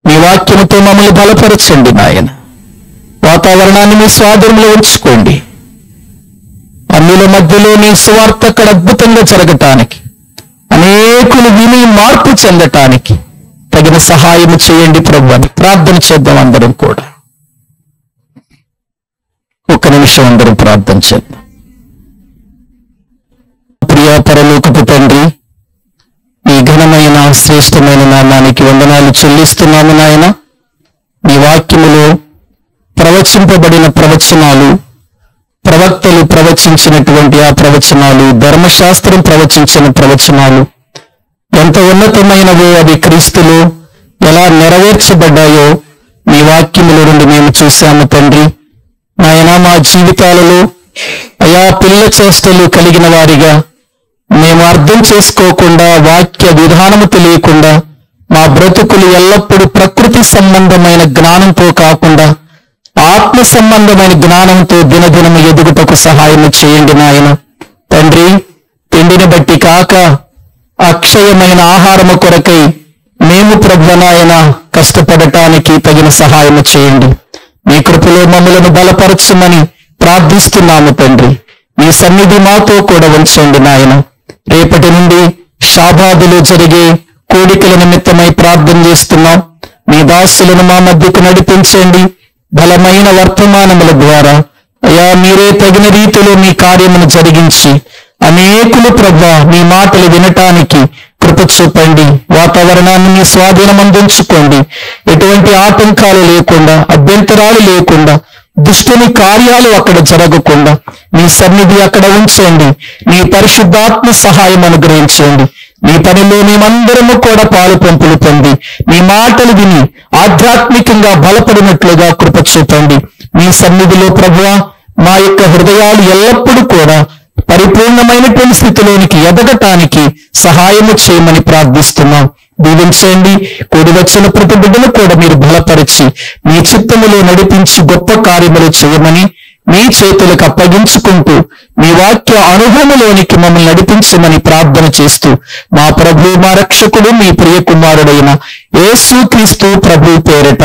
మీ వాక్యముతో మమ్మల్ని బలపరచండి నాయన. వాతావరణాన్ని మీ స్వాధీనంలో ఉంచుకోండి. అన్యుల మధ్యలో మీ సువార్త అక్కడ అద్భుతంగా జరగటానికి, అనేకులు విని మార్పు చెందటానికి తగిన సహాయం చేయండి ప్రభు అని ప్రార్థన చేద్దాం. అందరం కూడా ఒక్క నిమిషం అందరం ప్రార్థన చేద్దాం. ప్రియ పరలోకపు తండ్రి, మీ ఘనమైన శ్రేష్టమైన నామానికి వందనాలు చెల్లిస్తున్నాము నాయన. మీ వాక్యములో ప్రవచింపబడిన ప్రవచనాలు, ప్రవక్తలు ప్రవచించినటువంటి ఆ ప్రవచనాలు, ధర్మశాస్త్రం ప్రవచించిన ప్రవచనాలు ఎంత ఉన్నతమైనవో, అవి క్రీస్తులో ఎలా నెరవేర్చబడ్డాయో మీ వాక్యముల నుండి మేము చూశాము తండ్రి. నాయన, మా జీవితాలలో అయా పిల్ల చేష్టలు కలిగిన వారిగా మేము అర్థం చేసుకోకుండా, వాక్య విధానము తెలియకుండా మా బ్రతుకులు ఎల్లప్పుడూ ప్రకృతి సంబంధమైన జ్ఞానంతో కాకుండా ఆత్మ సంబంధమైన జ్ఞానంతో దినదినము ఎదుగుటకు సహాయం చేయండి నాయన. తండ్రి, తిండిని బట్టి కాక అక్షయమైన ఆహారము కొరకై మేము ప్రభువా నాయన కష్టపడటానికి తగిన సహాయం చేయండి. మీ కృపలో మమ్మలను బలపరచమని ప్రార్థిస్తున్నాము తండ్రి. మీ సన్నిధి మాతో కూడా ఉంచండి నాయన. రేపటి నుండి షాబాదులో జరిగే కోడికల నిమిత్తమై ప్రార్థన చేస్తున్నాం. మీ దాసులను మా మధ్యకు నడిపించండి. బలమైన వర్తమానముల ద్వారా అయ్యా మీరే తగిన రీతిలో మీ కార్యమును జరిగించి అనేకులు ప్రభువా మీ మాటలు వినటానికి కృప చూపండి. వాతావరణాన్ని మీ స్వాధీనం అందించుకోండి. ఎటువంటి ఆటంకాలు లేకుండా, అభ్యంతరాలు లేకుండా, దుష్టుని కార్యాలు అక్కడ జరగకుండా మీ సన్నిధి అక్కడ ఉంచండి. మీ పరిశుద్ధాత్మ సహాయం అనుగ్రహించండి. మీ పనిలో మేమందరము కూడా పాలు పంపులు పొంది మీ మాటలు విని ఆధ్యాత్మికంగా బలపడినట్లుగా కృప చూపండి. మీ సన్నిధిలో ప్రభువా మా యొక్క హృదయాలు ఎల్లప్పుడూ కూడా పరిపూర్ణమైనటువంటి స్థితిలోనికి ఎదగటానికి సహాయము చేయమని ప్రార్థిస్తున్నాం. దీవించండి. కూడి వచ్చిన ప్రతి బిడ్డను కూడా మీరు బలపరిచి మీ చిత్తములో నడిపించి గొప్ప కార్యములు చేయమని మీ చేతులకు అప్పగించుకుంటూ మీ వాక్య అనుభవంలోనికి మమ్మల్ని నడిపించమని ప్రార్థన చేస్తూ మా ప్రభు, మా రక్షకుడు, మీ ప్రియ కుమారుడైన యేసుక్రీస్తు ప్రభు పేరట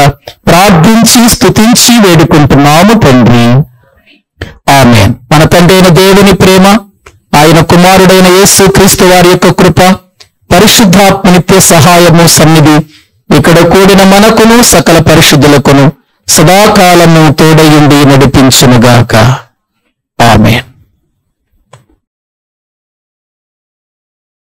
ప్రార్థించి స్తుతించి వేడుకుంటున్నాము తండ్రి. ఆమేన్. మన తండ్రి అయిన దేవుని ప్రేమ, ఆయన కుమారుడైన యేసుక్రీస్తు వారి యొక్క కృప, పరిశుద్ధాత్మ నిత్య సహాయము సన్నిధి ఇక్కడ కూడిన మనకును సకల పరిశుద్ధులకును సదాకాలము తోడయుండి నడిపించునుగాక. ఆమేన్.